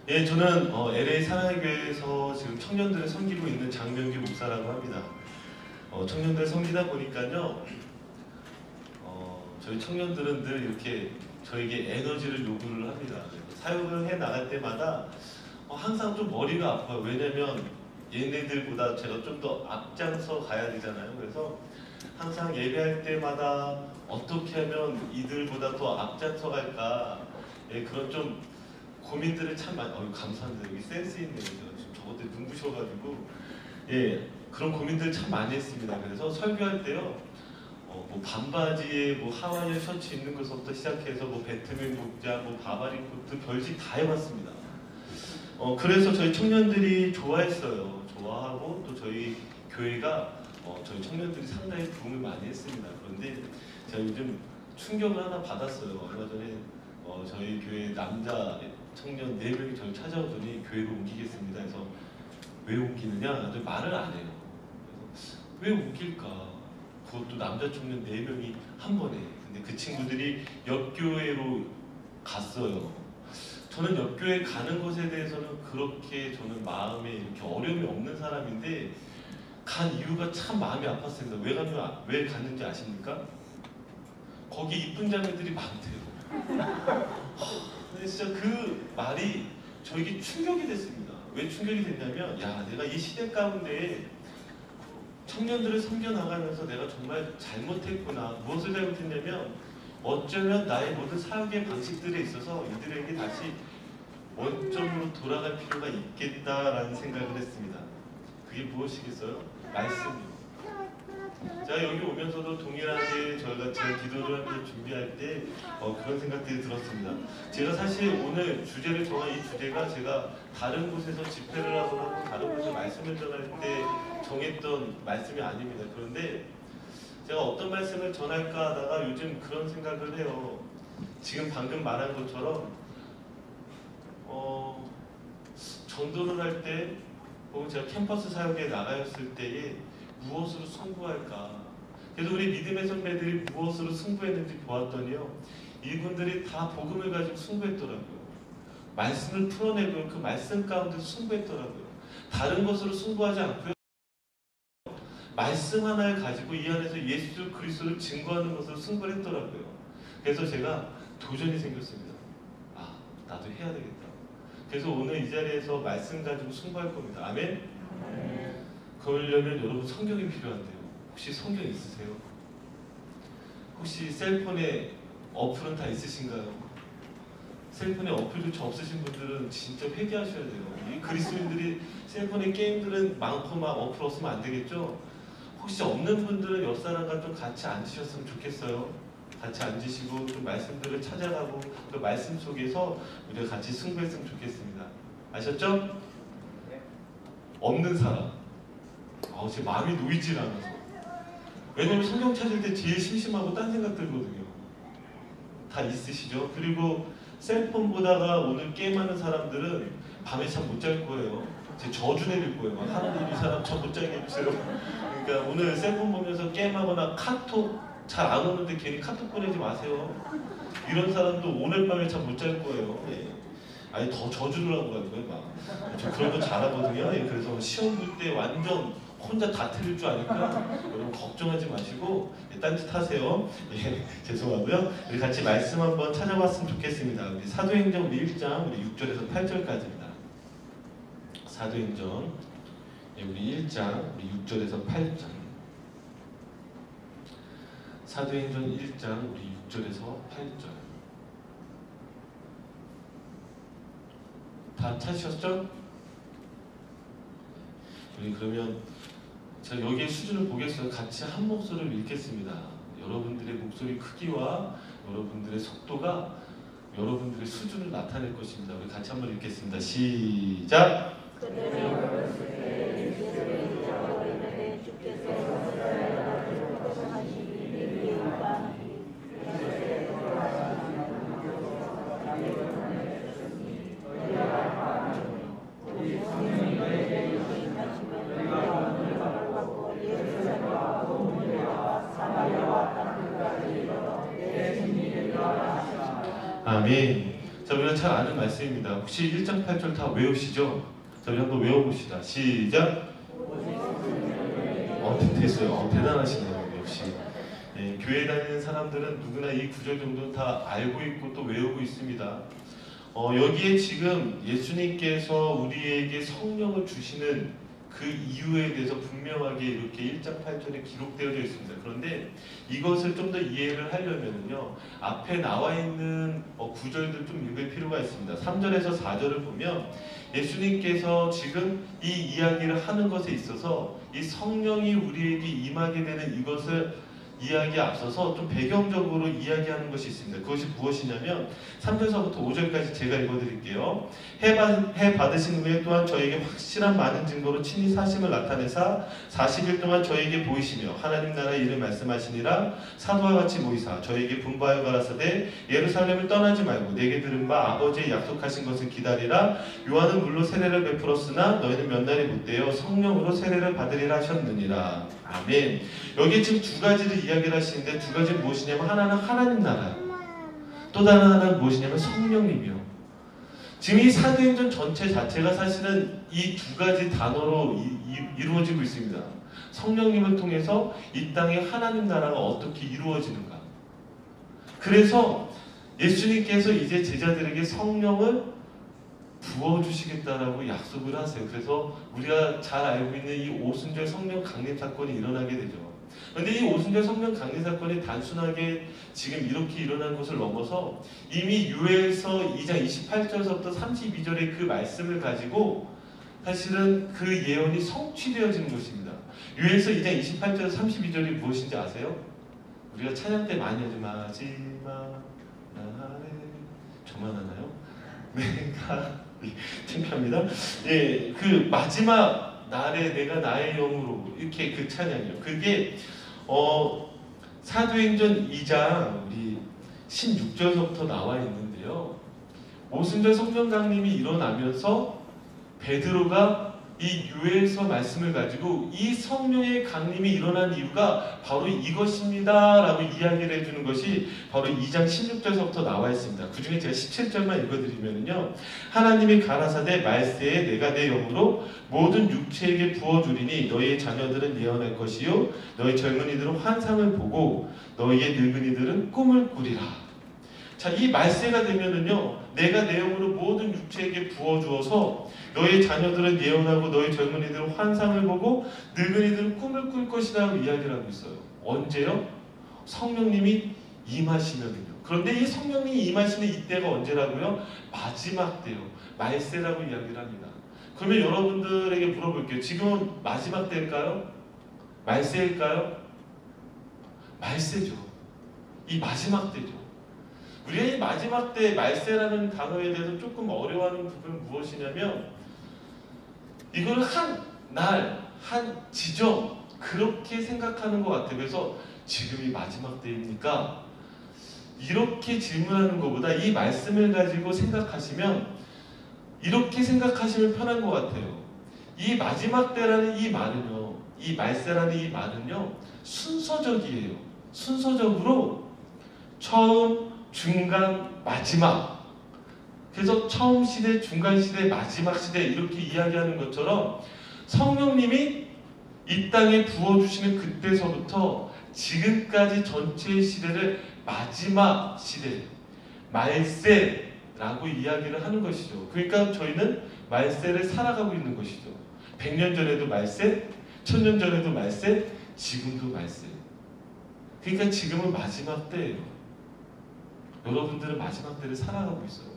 예, 저는 LA 사랑의교회에서 지금 청년들을 섬기고 있는 장명규 목사라고 합니다. 청년들 섬기다 보니까요, 저희 청년들은 늘 이렇게 저에게 에너지를 요구를 합니다. 사역을 해 나갈 때마다 항상 좀 머리가 아파요. 왜냐면 얘네들보다 제가 좀 더 앞장서 가야 되잖아요. 그래서 항상 예배할 때마다 어떻게 하면 이들보다 더 앞장서 갈까, 예, 그런 좀 고민들을 참 많이. 감사합니다. 여기 센스 있네요. 지금 저것들 눈부셔가지고, 예, 그런 고민들을 참 많이 했습니다. 그래서 설교할 때요, 뭐 반바지에 뭐 하와이안 셔츠 입는 것부터 시작해서 뭐 배트맨 복장, 뭐 바바리 코트, 별짓 다 해봤습니다. 그래서 저희 청년들이 좋아했어요. 좋아하고 또 저희 교회가 저희 청년들이 상당히 도움을 많이 했습니다. 그런데 제가 요즘 충격을 하나 받았어요. 얼마 전에 저희 교회 남자 청년 4명이 저를 찾아오더니 교회로 옮기겠습니다 해서 왜 옮기느냐? 말을 안 해요. 그래서 왜 옮길까? 그것도 남자 청년 4명이 한 번에. 근데 그 친구들이 옆교회로 갔어요. 저는 옆교회 가는 것에 대해서는 그렇게 저는 마음에 이렇게 어려움이 없는 사람인데 간 이유가 참 마음이 아팠습니다. 왜 갔는지 아십니까? 거기 이쁜 자매들이 많대요. 근데 진짜 그 말이 저에게 충격이 됐습니다. 왜 충격이 됐냐면, 야, 내가 이 시대 가운데 청년들을 섬겨나가면서 내가 정말 잘못했구나. 무엇을 잘못했냐면, 어쩌면 나의 모든 사역의 방식들에 있어서 이들에게 다시 원점으로 돌아갈 필요가 있겠다라는 생각을 했습니다. 그게 무엇이겠어요? 말씀이요. 제가 여기 오면서도 동일하게 제가 기도를 하면서 준비할 때 그런 생각들이 들었습니다. 제가 사실 오늘 주제를 정한 이 주제가 제가 다른 곳에서 집회를 하거나 다른 곳에서 말씀을 전할 때 정했던 말씀이 아닙니다. 그런데 제가 어떤 말씀을 전할까 하다가 요즘 그런 생각을 해요. 지금 방금 말한 것처럼 전도를 할 때 혹은 제가 캠퍼스 사역에 나가였을 때에 무엇으로 승부할까? 그래서 우리 믿음의 선배들이 무엇으로 승부했는지 보았더니요, 이분들이 다 복음을 가지고 승부했더라고요. 말씀을 풀어내고 그 말씀 가운데 승부했더라고요. 다른 것으로 승부하지 않고요, 말씀 하나를 가지고 이 안에서 예수 그리스도를 증거하는 것으로 승부를 했더라고요. 그래서 제가 도전이 생겼습니다. 나도 해야 되겠다. 그래서 오늘 이 자리에서 말씀 가지고 승부할 겁니다. 아멘? 그러려면 여러분 성경이 필요한데요. 혹시 성경 있으세요? 혹시 셀폰에 어플은 다 있으신가요? 셀폰에 어플조차 없으신 분들은 진짜 회개하셔야 돼요. 이 그리스도인들이 셀폰에 게임들은 많고 막 어플 없으면 안 되겠죠? 혹시 없는 분들은 옆 사람과 좀 같이 앉으셨으면 좋겠어요. 같이 앉으시고 좀 말씀들을 찾아가고 그 말씀 속에서 우리가 같이 승부했으면 좋겠습니다. 아셨죠? 네. 없는 사람. 제 마음이 놓이질 않아서. 왜냐면 성경 찾을 때 제일 심심하고 딴 생각 들거든요. 다 있으시죠? 그리고 셀폰 보다가 오늘 게임하는 사람들은 밤에 잠 못 잘 거예요. 제 저주 내릴 거예요. 하나님 이 사람 잠 못 자게 해주세요. 그러니까 오늘 셀폰 보면서 게임하거나 카톡 잘 안 오는데 괜히 카톡 보내지 마세요. 이런 사람도 오늘 밤에 잠 못 잘 거예요. 예. 아니 더 저주를 하고 가고요. 막. 저 그런 거 잘하거든요. 예. 그래서 시험 볼 때 완전 혼자 다 틀릴 줄 아니까 여러분 걱정하지 마시고 딴짓 하세요. 예, 죄송하고요. 우리 같이 말씀 한번 찾아봤으면 좋겠습니다. 우리 사도행전 우리 1장 우리 6절에서 8절까지입니다. 사도행전 우리 1장 우리 6절에서 8절. 사도행전 1장 우리 6절에서 8절. 다 찾으셨죠? 우리 그러면 제가 여기의 수준을 보겠어요. 같이 한 목소리를 읽겠습니다. 여러분들의 목소리 크기와 여러분들의 속도가 여러분들의 수준을 나타낼 것입니다. 우리 같이 한번 읽겠습니다. 시작! 아멘. 자, 우리가 잘 아는 말씀입니다. 혹시 1장 8절 다 외우시죠? 자, 우리 한번 외워봅시다. 시작! 됐어요. 대단하시네요. 역시. 네, 교회 다니는 사람들은 누구나 이 구절 정도는 다 알고 있고 또 외우고 있습니다. 여기에 지금 예수님께서 우리에게 성령을 주시는 그 이유에 대해서 분명하게 이렇게 1장 8절에 기록되어 있습니다. 그런데 이것을 좀 더 이해를 하려면요, 앞에 나와 있는 구절들 좀 읽을 필요가 있습니다. 3절에서 4절을 보면 예수님께서 지금 이 이야기를 하는 것에 있어서 이 성령이 우리에게 임하게 되는 이것을 이야기에 앞서서 좀 배경적으로 이야기하는 것이 있습니다. 그것이 무엇이냐면 3절서부터 5절까지 제가 읽어드릴게요. 해 받으신 후에 또한 저에게 확실한 많은 증거로 친히 사심을 나타내사 40일 동안 저에게 보이시며 하나님 나라의 일을 말씀하시니라. 사도와 같이 모이사 저에게 분부하여 가라사대 예루살렘을 떠나지 말고 내게 들은 바 아버지의 약속하신 것을 기다리라. 요한은 물로 세례를 베풀었으나 너희는 몇 날이 못되어 성령으로 세례를 받으리라 하셨느니라. 아멘. 여기 지금 두 가지를 이야기를 하시는데, 두 가지는 무엇이냐면 하나는 하나님 나라, 또 다른 하나는 무엇이냐면 성령님이요. 지금 이 사도행전 전체 자체가 사실은 이 두 가지 단어로 이루어지고 있습니다. 성령님을 통해서 이 땅에 하나님 나라가 어떻게 이루어지는가. 그래서 예수님께서 이제 제자들에게 성령을 부어주시겠다라고 약속을 하세요. 그래서 우리가 잘 알고 있는 이 오순절 성령 강림 사건이 일어나게 되죠. 그런데 이 오순절 성령 강림 사건이 단순하게 지금 이렇게 일어난 것을 넘어서 이미 요엘서 2장 28절부터 32절의 그 말씀을 가지고 사실은 그 예언이 성취되어지는 것입니다. 요엘서 2장 28절 32절이 무엇인지 아세요? 우리가 찬양 때 많이 하죠. 마지막 날에. 저만 하나요? 내가 창피합니다. 예, 그 마지막 날에 내가 나의 영으로, 이렇게 그 찬양이요. 그게 사도행전 2장 우리 16절부터 나와 있는데요. 오순절 성령 강림이 일어나면서 베드로가 이 요엘서 말씀을 가지고 이 성령의 강림이 일어난 이유가 바로 이것입니다 라고 이야기를 해주는 것이 바로 2장 16절서부터 나와 있습니다. 그 중에 제가 17절만 읽어드리면요, 하나님이 가라사대 말세에 내가 내 영으로 모든 육체에게 부어주리니 너희의 자녀들은 예언할 것이요 너희 젊은이들은 환상을 보고 너희의 늙은이들은 꿈을 꾸리라. 자, 이 말세가 되면은요, 내가 내 영으로 모든 육체에게 부어주어서 너희 자녀들은 예언하고 너희 젊은이들은 환상을 보고 늙은이들은 꿈을 꿀 것이라고 이야기를 하고 있어요. 언제요? 성령님이 임하시면요. 그런데 이 성령님이 임하시는 이때가 언제라고요? 마지막 때요. 말세라고 이야기를 합니다. 그러면 여러분들에게 물어볼게요. 지금은 마지막 때일까요? 말세일까요? 말세죠. 이 마지막 때죠. 우리가 이 마지막 때 말세라는 단어에 대해서 조금 어려워하는 부분은 무엇이냐면, 이걸 한 날, 한 지점, 그렇게 생각하는 것 같아요. 그래서 지금이 마지막 때입니까? 이렇게 질문하는 것보다 이 말씀을 가지고 생각하시면, 이렇게 생각하시면 편한 것 같아요. 이 마지막 때라는 이 말은요, 이 말세라는 이 말은요, 순서적이에요. 순서적으로 처음, 중간, 마지막. 그래서 처음 시대, 중간 시대, 마지막 시대 이렇게 이야기하는 것처럼 성령님이 이 땅에 부어주시는 그때서부터 지금까지 전체 시대를 마지막 시대, 말세라고 이야기를 하는 것이죠. 그러니까 저희는 말세를 살아가고 있는 것이죠. 100년 전에도 말세, 1000년 전에도 말세, 지금도 말세. 그러니까 지금은 마지막 때예요. 여러분들은 마지막 때를 살아가고 있어요.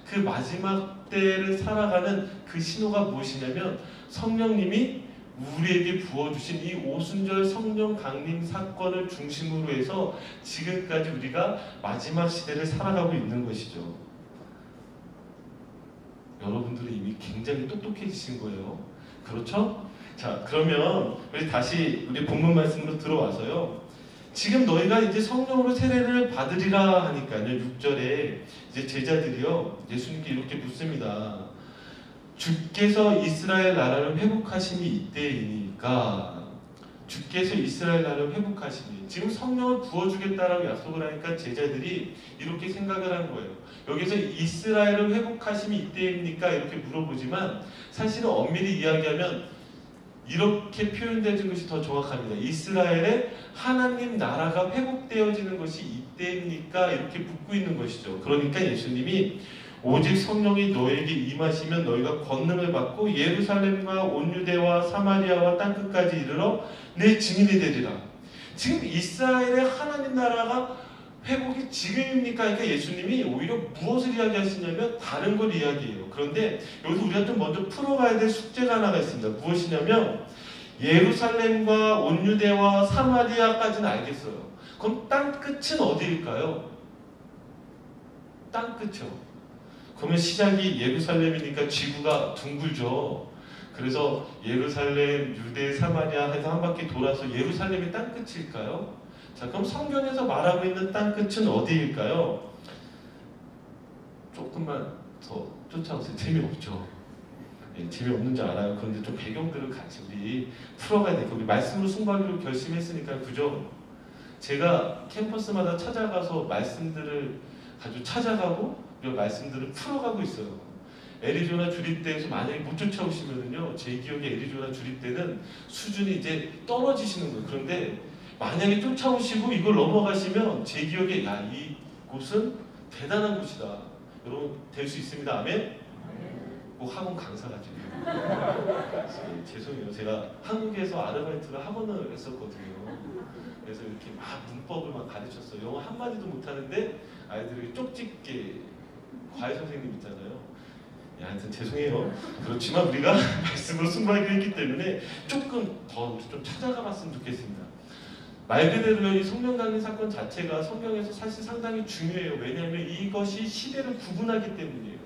그 마지막 때를 살아가는 그 신호가 무엇이냐면, 성령님이 우리에게 부어주신 이 오순절 성령 강림 사건을 중심으로 해서 지금까지 우리가 마지막 시대를 살아가고 있는 것이죠. 여러분들은 이미 굉장히 똑똑해지신 거예요. 그렇죠? 자, 그러면 우리 다시 우리 본문 말씀으로 들어와서요. 지금 너희가 이제 성령으로 세례를 받으리라 하니까요. 6절에 이제 제자들이요, 예수님께 이렇게 묻습니다. 주께서 이스라엘 나라를 회복하심이 이때이니까 주께서 이스라엘 나라를 회복하시니, 지금 성령을 부어주겠다라고 약속을 하니까 제자들이 이렇게 생각을 한 거예요. 여기서 이스라엘을 회복하심이 이때입니까? 이렇게 물어보지만 사실은 엄밀히 이야기하면 이렇게 표현되는 것이 더 정확합니다. 이스라엘의 하나님 나라가 회복되어지는 것이 이때입니까? 이렇게 묻고 있는 것이죠. 그러니까 예수님이 오직 성령이 너에게 임하시면 너희가 권능을 받고 예루살렘과 온 유대와 사마리아와 땅끝까지 이르러 내 증인이 되리라. 지금 이스라엘의 하나님 나라가 회복이 지금입니까? 그러니까 예수님이 오히려 무엇을 이야기하시냐면 다른 걸 이야기해요. 그런데 여기서 우리가 좀 먼저 풀어가야 될 숙제가 하나가 있습니다. 무엇이냐면 예루살렘과 온 유대와 사마리아까지는 알겠어요. 그럼 땅끝은 어디일까요? 땅끝이요. 그러면 시작이 예루살렘이니까 지구가 둥글죠. 그래서 예루살렘, 유대, 사마리아 해서 한 바퀴 돌아서 예루살렘이 땅끝일까요? 자, 그럼 성경에서 말하고 있는 땅끝은 어디일까요? 조금만 더 쫓아오세요. 재미없죠? 예, 재미없는 줄 알아요. 그런데 좀 배경들을 같이 우리 풀어가야 돼요. 우리 말씀으로 승부하기로 결심했으니까, 그죠? 제가 캠퍼스마다 찾아가서 말씀들을 아주 찾아가고 말씀들을 풀어가고 있어요. 애리조나 주립대에서 만약에 못 쫓아오시면은요, 제 기억에 애리조나 주립대는 수준이 이제 떨어지시는 거예요. 그런데 만약에 쫓아오시고 이걸 넘어가시면 제 기억에 야, 이곳은 대단한 곳이다. 여러분 될 수 있습니다. 아멘? 꼭 학원 강사가 돼요. 죄송해요. 제가 한국에서 아르바이트를 학원을 했었거든요. 그래서 이렇게 막 문법을 막 가르쳤어요. 영어 한마디도 못하는데 아이들이 쪽집게 과외 선생님 있잖아요. 하여튼 죄송해요. 그렇지만 우리가 말씀으로 승부하기로 했기 때문에 조금 더 좀 찾아가 봤으면 좋겠습니다. 말 그대로 이 성령 강림 사건 자체가 성경에서 사실 상당히 중요해요. 왜냐하면 이것이 시대를 구분하기 때문이에요.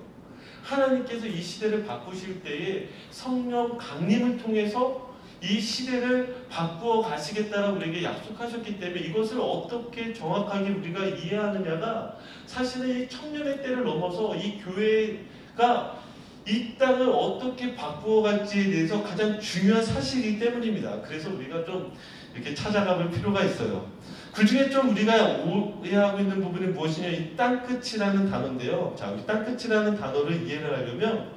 하나님께서 이 시대를 바꾸실 때에 성령 강림을 통해서 이 시대를 바꾸어 가시겠다라고 우리에게 약속하셨기 때문에 이것을 어떻게 정확하게 우리가 이해하느냐가 사실은 이 청년의 때를 넘어서 이 교회가 이 땅을 어떻게 바꾸어 갈지에 대해서 가장 중요한 사실이기 때문입니다. 그래서 우리가 좀 이렇게 찾아가볼 필요가 있어요. 그 중에 좀 우리가 오해하고 있는 부분이 무엇이냐, 이 땅끝이라는 단어인데요. 자, 우리 땅끝이라는 단어를 이해를 하려면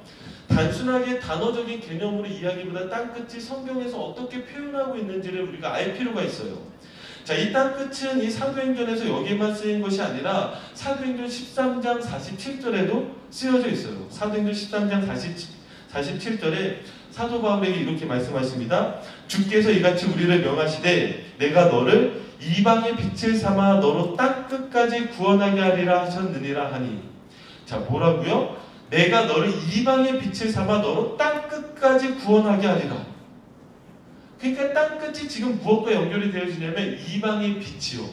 단순하게 단어적인 개념으로 이야기보다 땅끝이 성경에서 어떻게 표현하고 있는지를 우리가 알 필요가 있어요. 자, 이 땅끝은 이 사도행전에서 여기에만 쓰인 것이 아니라 사도행전 13장 47절에도 쓰여져 있어요. 사도행전 13장 47절에 사도 바울에게 이렇게 말씀하십니다. 주께서 이같이 우리를 명하시되 내가 너를 이방의 빛을 삼아 너로 땅끝까지 구원하게 하리라 하셨느니라 하니. 자, 뭐라고요? 내가 너를 이방의 빛을 삼아 너로 땅끝까지 구원하게 하리라. 그러니까 땅끝이 지금 무엇과 연결이 되어지냐면 이방의 빛이요.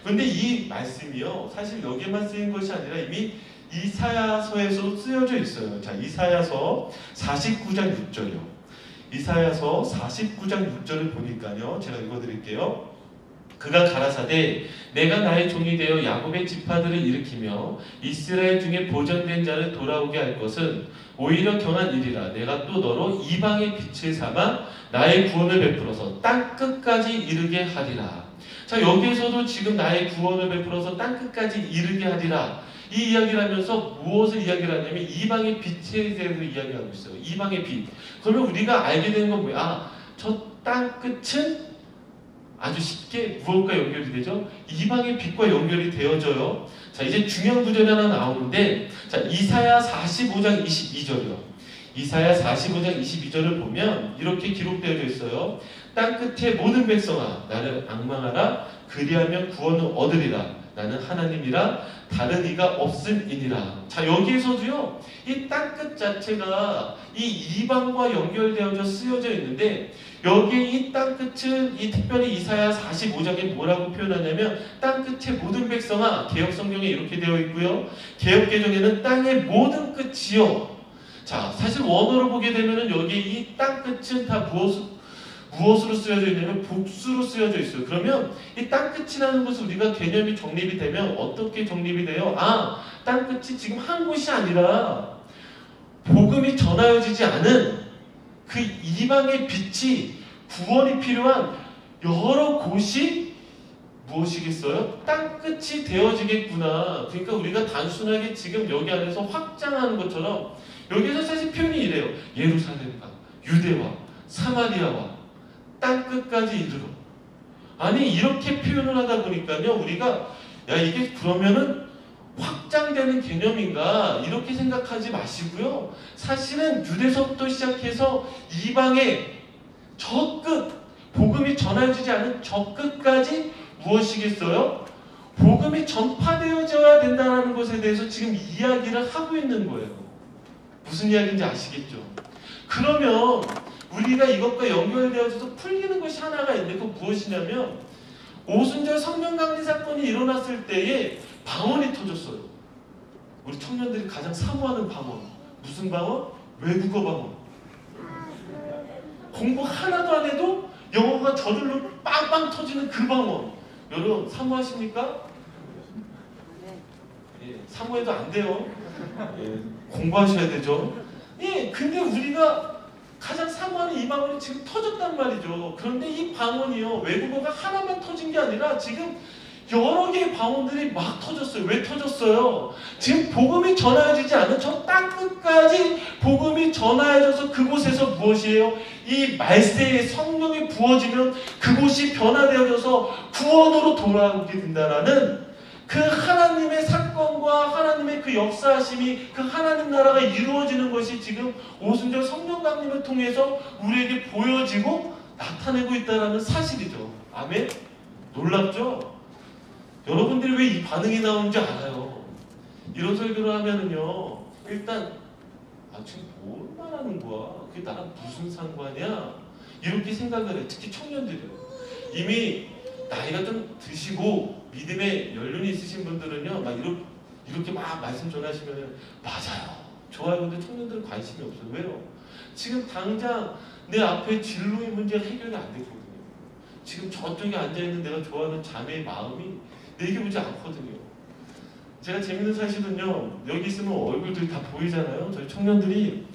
그런데 이 말씀이요, 사실 여기에만 쓰인 것이 아니라 이미 이사야서에서 쓰여져 있어요. 자, 이사야서 49장 6절이요. 이사야서 49장 6절을 보니까요, 제가 읽어드릴게요. 그가 가라사대 내가 나의 종이 되어 야곱의 지파들을 일으키며 이스라엘 중에 보존된 자를 돌아오게 할 것은 오히려 경한 일이라. 내가 또 너로 이방의 빛을 삼아 나의 구원을 베풀어서 땅끝까지 이르게 하리라. 자, 여기에서도 지금 나의 구원을 베풀어서 땅끝까지 이르게 하리라, 이 이야기를 하면서 무엇을 이야기를 하냐면 이방의 빛에 대해서 이야기하고 있어요. 이방의 빛. 그러면 우리가 알게 되는 건 뭐야? 아, 저 땅끝은 아주 쉽게 무엇과 연결이 되죠? 이방의 빛과 연결이 되어져요. 자, 이제 중요한 구절이 하나 나오는데, 자, 이사야 45장 22절이요. 이사야 45장 22절을 보면 이렇게 기록되어 있어요. 땅끝의 모든 백성아 나를 앙망하라. 그리하면 구원을 얻으리라. 나는 하나님이라 다른 이가 없음이니라. 자, 여기에서도요, 이 땅끝 자체가 이 이방과 연결되어져 쓰여져 있는데, 여기 이 땅끝은 이 특별히 이사야 45장에 뭐라고 표현하냐면 땅끝의 모든 백성아, 개역성경에 이렇게 되어 있고요, 개역개정에는 땅의 모든 끝이요. 자, 사실 원어로 보게 되면은 여기 이 땅끝은 다 무엇으로 쓰여져 있냐면 복수로 쓰여져 있어요. 그러면 이 땅끝이라는 것을 우리가 개념이 정립이 되면 어떻게 정립이 돼요? 아, 땅끝이 지금 한 곳이 아니라 복음이 전하여지지 않은 그 이방의 빛이, 구원이 필요한 여러 곳이 무엇이겠어요? 땅끝이 되어지겠구나. 그러니까 우리가 단순하게 지금 여기 안에서 확장하는 것처럼 여기서 사실 표현이 이래요. 예루살렘과 유대와 사마리아와 땅끝까지 이르러. 아니 이렇게 표현을 하다 보니까요 우리가 야 이게 그러면은 확장되는 개념인가 이렇게 생각하지 마시고요. 사실은 유대서부터 시작해서 이방의 저 끝, 복음이 전해지지 않은 저 끝까지 무엇이겠어요? 복음이 전파되어져야 된다는 것에 대해서 지금 이야기를 하고 있는 거예요. 무슨 이야기인지 아시겠죠? 그러면 우리가 이것과 연결되어져서 풀리는 것이 하나가 있는데 그건 무엇이냐면 오순절 성령 강림 사건이 일어났을 때에 방언이 터졌어요. 우리 청년들이 가장 사모하는 방언. 무슨 방언? 외국어 방언. 공부 하나도 안 해도 영어가 저절로 빵빵 터지는 그 방언. 여러분 사모하십니까? 예, 사모해도 안 돼요. 예, 공부하셔야 되죠. 예, 근데 우리가 가장 사모하는 이 방언이 지금 터졌단 말이죠. 그런데 이 방언이요 외국어가 하나만 터진 게 아니라 지금 여러 개의 방언들이 막 터졌어요. 왜 터졌어요? 지금 복음이 전하여지지 않은 저 땅끝까지 복음이 전하여져서 그곳에서 무엇이에요? 이 말세의 성령이 부어지면 그곳이 변화되어져서 구원으로 돌아오게 된다라는 그 하나님의 사건과 하나님의 그 역사하심이 그 하나님 나라가 이루어지는 것이 지금 오순절 성령 강림을 통해서 우리에게 보여지고 나타내고 있다는 사실이죠. 아멘? 놀랍죠? 여러분들이 왜 이 반응이 나오는지 알아요. 이런 설교를 하면은요 일단 지금 뭘 말하는 거야? 그게 나랑 무슨 상관이야? 이렇게 생각을 해. 특히 청년들이요. 이미 나이가 좀 드시고 믿음의 연륜이 있으신 분들은요 막 이렇게 막 말씀 전하시면 맞아요. 좋아요. 근데 청년들은 관심이 없어요. 왜요? 지금 당장 내 앞에 진로의 문제가 해결이 안 됐거든요. 지금 저쪽에 앉아있는 내가 좋아하는 자매의 마음이 내게 오지 않거든요. 제가 재밌는 사실은요 여기 있으면 얼굴들이 다 보이잖아요. 저희 청년들이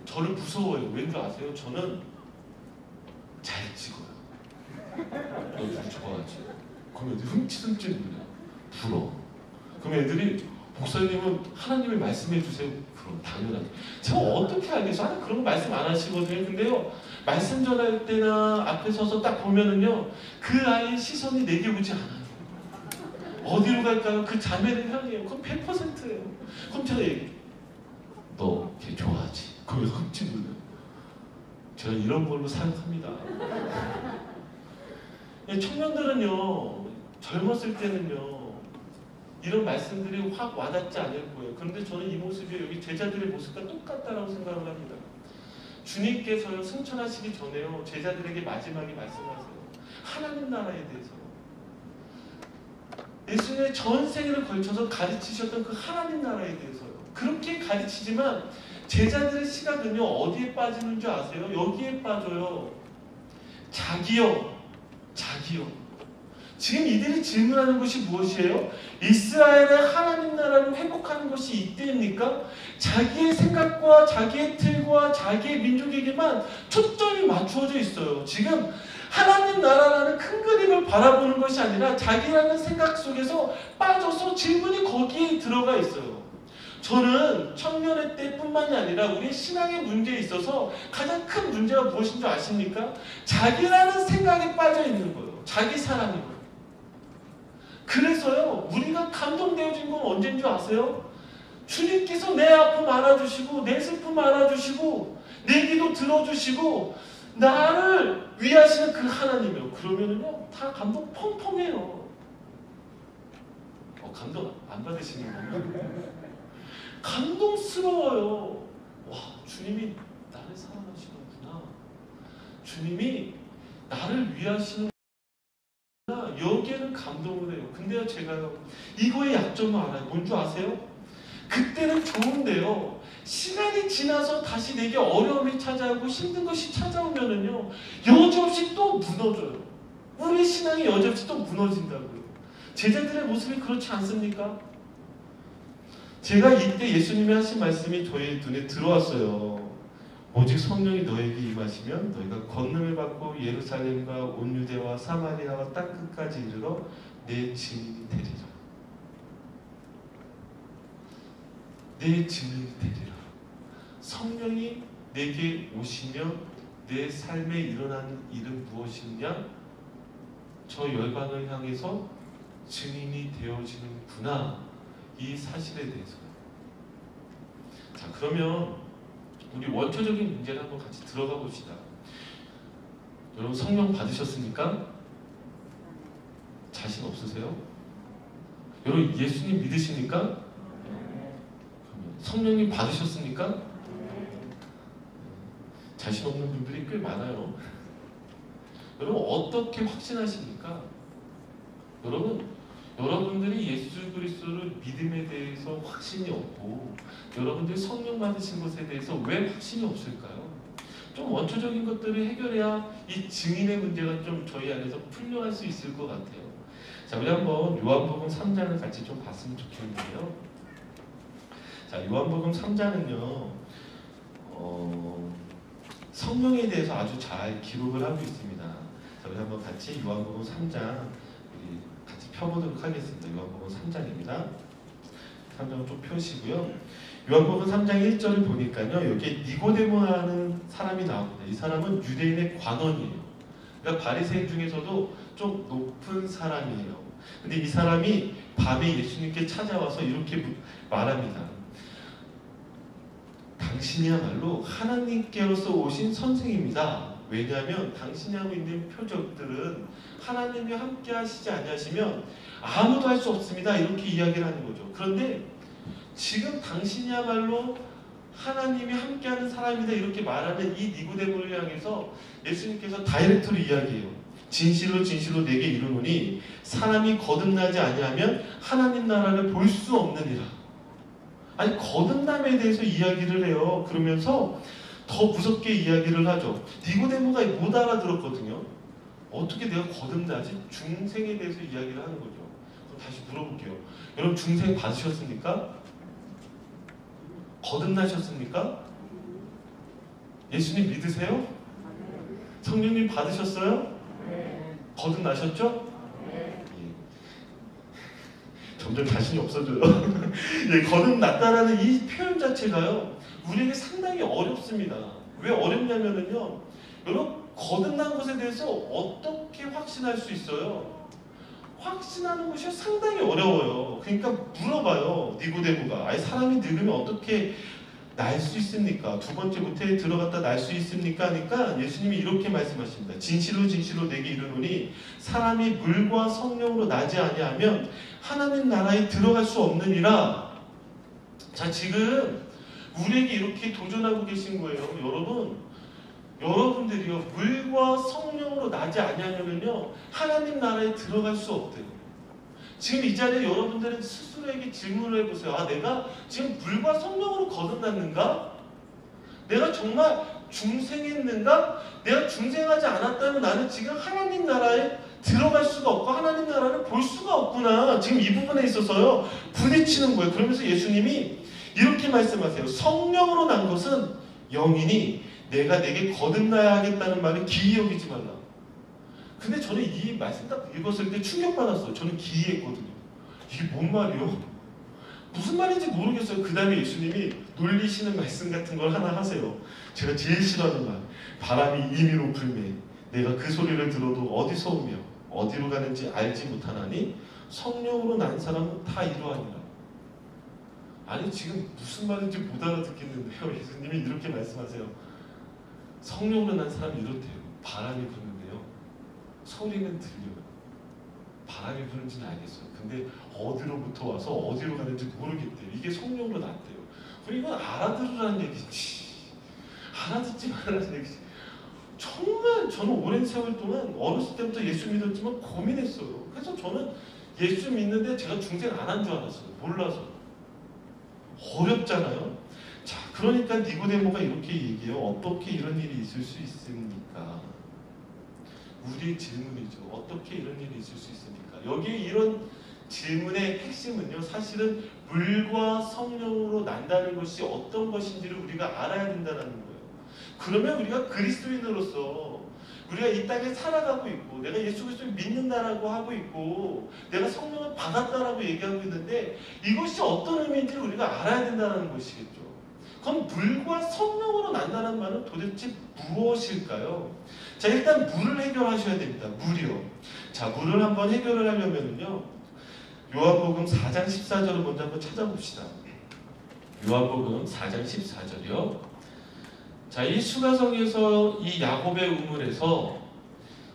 저를 무서워해요. 왠지 아세요? 저는 잘 찍어요. 너 누구 좋아하지? 그럼 애들이 흠칫흠칫 놀려. 부러워. 그럼 애들이 목사님은 하나님을 말씀해 주세요. 그럼 당연하죠. 제가 어떻게 알겠어요? 하나님 그런 거 말씀 안 하시거든요. 근데요 말씀 전할 때나 앞에 서서 딱 보면은요 그 아이의 시선이 내게 오지 않아요. 어디로 갈까요? 그 자매를 향해요. 그럼 100%예요. 그럼 제가 얘기해. 너 걔 좋아하지? 그럼 흠칫 놀려요. 제가 이런 걸로 생각합니다. 청년들은요 젊었을 때는요 이런 말씀들이 확 와닿지 않을 거예요. 그런데 저는 이 모습이 여기 제자들의 모습과 똑같다라고 생각을 합니다. 주님께서요 승천하시기 전에요 제자들에게 마지막에 말씀하세요. 하나님 나라에 대해서 예수님의 전 생애를 걸쳐서 가르치셨던 그 하나님 나라에 대해서요. 그렇게 가르치지만 제자들의 시각은요 어디에 빠지는 줄 아세요? 여기에 빠져요. 자기요. 지금 이들이 질문하는 것이 무엇이에요? 이스라엘의 하나님 나라를 회복하는 것이 이때입니까? 자기의 생각과 자기의 틀과 자기의 민족에게만 초점이 맞추어져 있어요. 지금 하나님 나라라는 큰 그림을 바라보는 것이 아니라 자기라는 생각 속에서 빠져서 질문이 거기에 들어가 있어요. 저는 청년의 때뿐만이 아니라 우리 신앙의 문제에 있어서 가장 큰 문제가 무엇인 줄 아십니까? 자기라는 생각에 빠져 있는 거예요. 자기 사랑이고. 그래서요 우리가 감동되어진 건 언제인 줄 아세요? 주님께서 내 아픔 알아주시고 내 슬픔 알아주시고 내 기도 들어주시고 나를 위하시는 그 하나님이요. 그러면은요 다 감동 펑펑해요. 감동 안 받으시는 거예요? 감동스러워요. 와 주님이 나를 사랑하시는구나. 주님이 나를 위하시는 여기에는 감동을 해요. 근데요 제가요 이거의 약점을 알아요. 뭔지 아세요? 그때는 좋은데요 시간이 지나서 다시 내게 어려움이 찾아오고 힘든 것이 찾아오면은요 여지없이 또 무너져요. 우리 신앙이 여지없이 또 무너진다고요. 제자들의 모습이 그렇지 않습니까? 제가 이때 예수님이 하신 말씀이 저희 눈에 들어왔어요. 오직 성령이 너에게 임하시면 너희가 권능을 받고 예루살렘과 온 유대와 사마리아와 땅 끝까지 이르러 내 증인이 되리라. 내 증인이 되리라. 성령이 내게 오시면 내 삶에 일어나는 일은 무엇이냐? 저 열방을 향해서 증인이 되어지는구나. 이 사실에 대해서. 자, 그러면 우리 원초적인 문제를 한번 같이 들어가 봅시다. 여러분 성령 받으셨습니까? 자신 없으세요? 여러분 예수님 믿으십니까? 성령님 받으셨습니까? 자신 없는 분들이 꽤 많아요. 여러분 어떻게 확신하십니까? 여러분들이 예수 그리스도를 믿음에 대해서 확신이 없고 여러분들이 성령 받으신 것에 대해서 왜 확신이 없을까요? 좀 원초적인 것들을 해결해야 이 증인의 문제가 좀 저희 안에서 풀려갈 수 있을 것 같아요. 자, 우리 한번 요한복음 3장을 같이 좀 봤으면 좋겠는데요. 자, 요한복음 3장은요 성령에 대해서 아주 잘 기록을 하고 있습니다. 자, 우리 한번 같이 요한복음 3장 우리 같이 펴보도록 하겠습니다. 요한복음 3장입니다. 3장을 좀 펴시고요. 요한복음 3장 1절을 보니까요. 여기에 니고데모라는 사람이 나옵니다. 이 사람은 유대인의 관원이에요. 그러니까 바리새인 중에서도 좀 높은 사람이에요. 근데 이 사람이 밤에 예수님께 찾아와서 이렇게 말합니다. 당신이야말로 하나님께로서 오신 선생입니다. 왜냐하면 당신이 하고 있는 표적들은 하나님이 함께 하시지 아니하시면 아무도 할 수 없습니다. 이렇게 이야기를 하는 거죠. 그런데 지금 당신이야말로 하나님이 함께하는 사람이다 이렇게 말하는 이 니고데모를 향해서 예수님께서 다이렉트로 이야기해요. 진실로 진실로 내게 이르노니 사람이 거듭나지 아니하면 하나님 나라를 볼 수 없느니라. 아니 거듭남에 대해서 이야기를 해요. 그러면서 더 무섭게 이야기를 하죠. 니고데모가 못 알아들었거든요. 어떻게 내가 거듭나지? 중생에 대해서 이야기를 하는 거죠. 그럼 다시 물어볼게요. 여러분 중생 받으셨습니까? 거듭나셨습니까? 예수님 믿으세요? 성령님 받으셨어요? 거듭나셨죠? 점점 자신이 없어져요. 예, 거듭났다라는 이 표현 자체가요, 우리에게 상당히 어렵습니다. 왜 어렵냐면요, 여러분, 거듭난 것에 대해서 어떻게 확신할 수 있어요? 확신하는 것이 상당히 어려워요. 그러니까 물어봐요, 니고데모가. 아니, 사람이 늙으면 어떻게 날 수 있습니까? 두 번째 모태에 들어갔다 날 수 있습니까? 하니까 예수님이 이렇게 말씀하십니다. 진실로 진실로 내게 이르노니 사람이 물과 성령으로 나지 아니하면 하나님 나라에 들어갈 수 없느니라. 자, 지금 우리에게 이렇게 도전하고 계신 거예요. 여러분들이요, 물과 성령으로 나지 아니하면요 하나님 나라에 들어갈 수 없대요. 지금 이 자리에 여러분들은 스스로에게 질문을 해보세요. 아, 내가 지금 물과 성령으로 거듭났는가? 내가 정말 중생했는가? 내가 중생하지 않았다면 나는 지금 하나님 나라에 들어갈 수가 없고 하나님 나라를 볼 수가 없구나. 지금 이 부분에 있어서요 부딪히는 거예요. 그러면서 예수님이 이렇게 말씀하세요. 성령으로 난 것은 영이니 내가 내게 거듭나야 하겠다는 말을 기이 여기지 말라. 근데 저는 이 말씀 딱 읽었을 때 충격받았어요. 저는 기이했거든요. 이게 뭔 말이요? 무슨 말인지 모르겠어요. 그 다음에 예수님이 놀리시는 말씀 같은 걸 하나 하세요. 제가 제일 싫어하는 말. 바람이 임의로 불매 내가 그 소리를 들어도 어디서 오며 어디로 가는지 알지 못하나니 성령으로 난 사람은 다 이러하니라. 아니 지금 무슨 말인지 못 알아듣겠는데요. 예수님이 이렇게 말씀하세요. 성령으로 난 사람이 이렇대요. 바람이 부는데요. 소리는 들려요. 바람이 부는지는 알겠어요. 근데 어디로부터 와서 어디로 가는지 모르겠대요. 이게 성령으로 났대요. 그럼 이건 알아들으라는 얘기지. 알아듣지 말라는 얘기지. 정말 저는 오랜 세월 동안 어렸을 때부터 예수 믿었지만 고민했어요. 그래서 저는 예수 믿는데 제가 중생 안 한 줄 알았어요. 몰라서. 어렵잖아요. 자, 그러니까 니고데모가 이렇게 얘기해요. 어떻게 이런 일이 있을 수 있습니까? 우리의 질문이죠. 어떻게 이런 일이 있을 수 있습니까? 여기에 이런 질문의 핵심은요, 사실은 물과 성령으로 난다는 것이 어떤 것인지를 우리가 알아야 된다는 거예요. 그러면 우리가 그리스도인으로서 우리가 이 땅에 살아가고 있고 내가 예수 그리스도를 믿는다라고 하고 있고 내가 성령을 받았다라고 얘기하고 있는데 이것이 어떤 의미인지를 우리가 알아야 된다는 것이겠죠. 그럼 물과 성령으로 난다는 말은 도대체 무엇일까요? 자, 일단 물을 해결하셔야 됩니다. 물이요. 자, 물을 한번 해결을 하려면요. 요한복음 4장 14절을 먼저 한번 찾아봅시다. 요한복음 4장 14절이요. 자, 이 수가성에서 이 야곱의 우물에서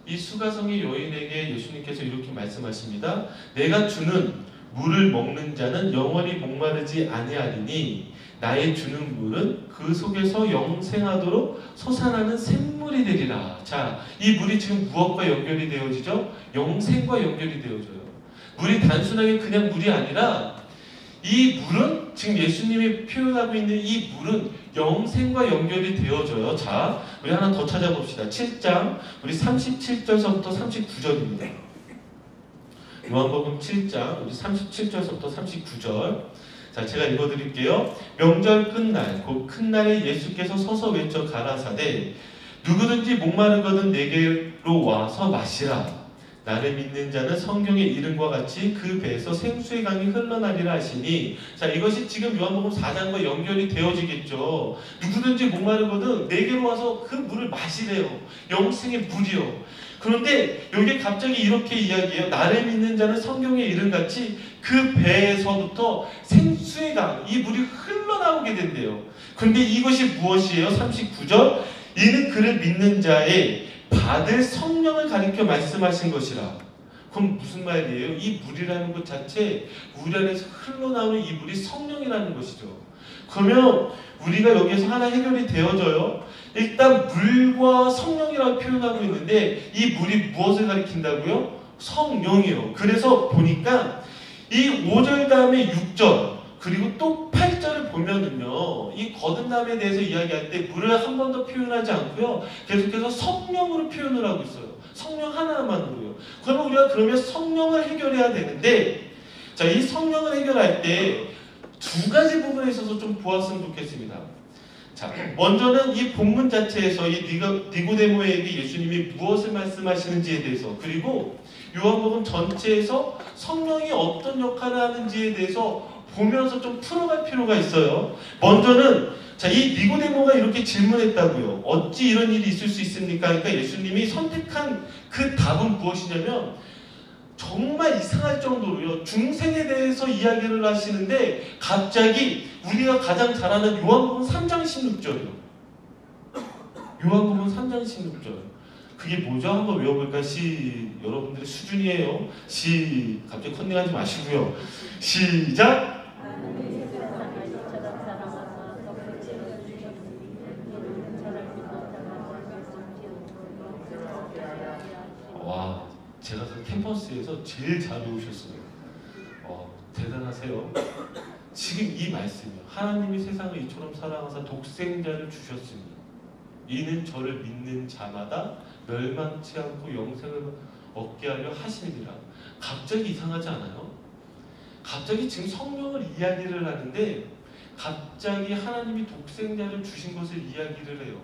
이 수가성의 여인에게 예수님께서 이렇게 말씀하십니다. 내가 주는 물을 먹는 자는 영원히 목마르지 아니하리니 나의 주는 물은 그 속에서 영생하도록 솟아나는 샘물이 되리라. 자, 이 물이 지금 무엇과 연결이 되어지죠? 영생과 연결이 되어져요. 물이 단순하게 그냥 물이 아니라 이 물은 지금 예수님이 표현하고 있는 이 물은 영생과 연결이 되어져요. 자, 우리 하나 더 찾아봅시다. 7장 우리 37절서부터 39절입니다. 요한복음 7장 우리 37절서부터 39절. 자, 제가 읽어드릴게요. 명절 끝날 곧 큰 날에 예수께서 서서 외쳐 가라사대 누구든지 목마르거든 내게로 와서 마시라. 나를 믿는 자는 성경의 이름과 같이 그 배에서 생수의 강이 흘러나리라 하시니, 자, 이것이 지금 요한복음 4장과 연결이 되어지겠죠. 누구든지 목마르거든 내게로 와서 그 물을 마시래요. 영생의 물이요. 그런데 여기 갑자기 이렇게 이야기해요. 나를 믿는 자는 성경의 이름같이 그 배에서부터 생수의 강, 이 물이 흘러나오게 된대요. 그런데 이것이 무엇이에요? 39절 이는 그를 믿는 자의 받을 성령을 가리켜 말씀하신 것이라. 그럼 무슨 말이에요? 이 물이라는 것 자체 우리 안에서 흘러나오는 이 물이 성령이라는 것이죠. 그러면 우리가 여기에서 하나 해결이 되어져요. 일단 물과 성령이라고 표현하고 있는데 이 물이 무엇을 가리킨다고요? 성령이요. 그래서 보니까 이 5절 다음에 6절 그리고 또 8절을 보면은요, 이 거듭남에 대해서 이야기할 때 물을 한 번 더 표현하지 않고요, 계속해서 성령으로 표현을 하고 있어요. 성령 하나만으로요. 그러면 우리가 그러면 성령을 해결해야 되는데, 자, 이 성령을 해결할 때 두 가지 부분에 있어서 좀 보았으면 좋겠습니다. 자, 먼저는 이 본문 자체에서 이 니고데모에게 예수님이 무엇을 말씀하시는지에 대해서, 그리고 요한복음 전체에서 성령이 어떤 역할을 하는지에 대해서 보면서 좀 풀어갈 필요가 있어요. 먼저는 자, 이 니고데모가 이렇게 질문했다고요. 어찌 이런 일이 있을 수 있습니까? 그러니까 예수님이 선택한 그 답은 무엇이냐면 정말 이상할 정도로요. 중생에 대해서 이야기를 하시는데 갑자기 우리가 가장 잘 아는 요한복음 3장 16절이요. 요한복음 3장 16절. 그게 뭐죠? 한번 외워볼까? 여러분들의 수준이에요. 갑자기 컨닝하지 마시고요. 시작! 와, 제가 그 캠퍼스에서 제일 잘 배우셨어요. 대단하세요. 지금 이 말씀이요. 하나님이 세상을 이처럼 사랑하사 독생자를 주셨으니 이는 저를 믿는 자마다 멸망치 않고 영생을 얻게 하려 하심이니라. 갑자기 이상하지 않아요? 갑자기 지금 성령을 이야기를 하는데 갑자기 하나님이 독생자를 주신 것을 이야기를 해요.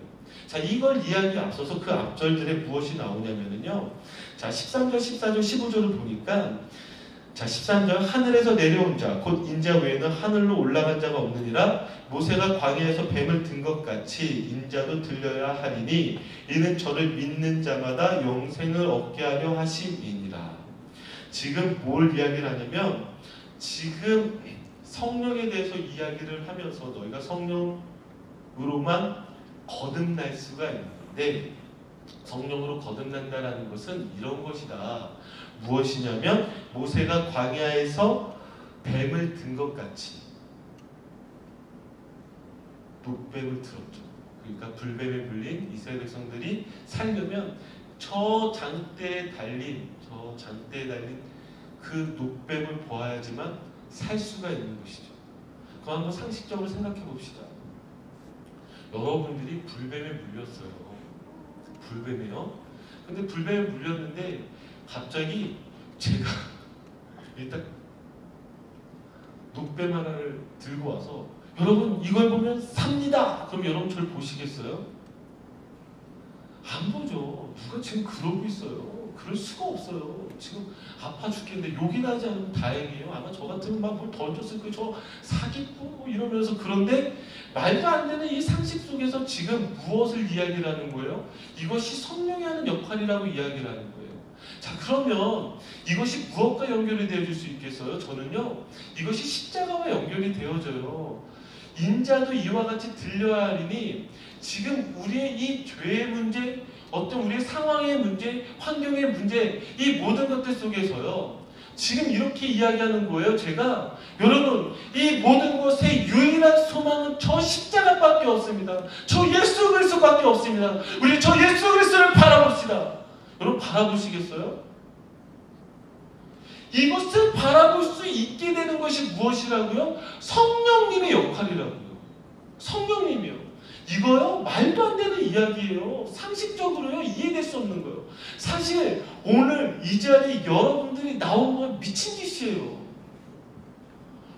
자, 이걸 이야기에 앞서서 그 앞절들에 무엇이 나오냐면요. 자, 13절, 14절, 15절을 보니까 자, 13절 하늘에서 내려온 자 곧 인자 외에는 하늘로 올라간 자가 없느니라. 모세가 광야에서 뱀을 든 것 같이 인자도 들려야 하리니 이는 저를 믿는 자마다 영생을 얻게 하려 하심이니라. 지금 뭘 이야기를 하냐면 지금 성령에 대해서 이야기를 하면서 너희가 성령으로만 거듭날 수가 있는데 성령으로 거듭난다라는 것은 이런 것이다. 무엇이냐면 모세가 광야에서 뱀을 든 것 같이 녹뱀을 들었죠. 그러니까 불뱀에 물린 이스라엘 백성들이 살려면 저 장대에 달린 그 녹뱀을 보아야지만 살 수가 있는 것이죠. 그거 한번 상식적으로 생각해 봅시다. 여러분들이 불뱀에 물렸어요. 불뱀이요. 근데 불뱀에 물렸는데 갑자기 제가 일단 녹뱀 하나를 들고 와서 여러분 이걸 보면 삽니다. 그럼 여러분 저를 보시겠어요? 안 보죠. 누가 지금 그러고 있어요. 그럴 수가 없어요. 지금 아파 죽겠는데 욕이 나지 않으면 다행이에요. 아마 저 같으면 막 뭘 던졌을 거예요. 저 사기꾼 뭐 이러면서. 그런데 말도 안 되는 이 상식 속에서 지금 무엇을 이야기를 하는 거예요? 이것이 성령이 하는 역할이라고 이야기를 하는 거예요. 자, 그러면 이것이 무엇과 연결이 되어질 수 있겠어요? 저는요, 이것이 십자가와 연결이 되어져요. 인자도 이와 같이 들려야 하리니, 지금 우리의 이 죄의 문제, 어떤 우리의 상황의 문제, 환경의 문제, 이 모든 것들 속에서요, 지금 이렇게 이야기하는 거예요. 제가 여러분, 이 모든 것의 유일한 소망은 저 십자가밖에 없습니다. 저 예수 그리스도밖에 없습니다. 우리 저 예수 그리스도를 바라봅시다. 여러분, 바라보시겠어요? 이것을 바라볼 수 있게 되는 것이 무엇이라고요? 성령님의 역할이라고요. 성령님이요. 이거요, 말도 안 되는 이야기예요. 상식적으로요, 이해될 수 없는 거예요. 사실 오늘 이 자리에 여러분들이 나온 건 미친 짓이에요.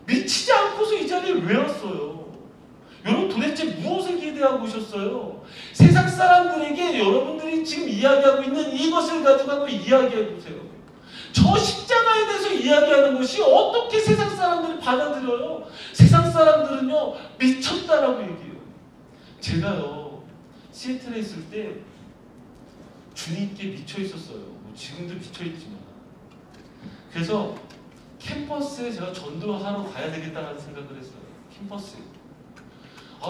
미치지 않고서 이 자리에 왜 왔어요? 여러분, 도대체 무엇을 기대하고 오셨어요? 세상 사람들에게 여러분들이 지금 이야기하고 있는 이것을 가지고 한번 이야기해 보세요. 저 십자가에 대해서 이야기하는 것이 어떻게 세상 사람들이 받아들여요? 세상 사람들은요, 미쳤다라고 얘기해요. 제가요, 시애틀에 있을 때 주님께 미쳐 있었어요. 뭐 지금도 미쳐 있지만. 그래서 캠퍼스에 제가 전도하러 가야 되겠다는 생각을 했어요. 캠퍼스에.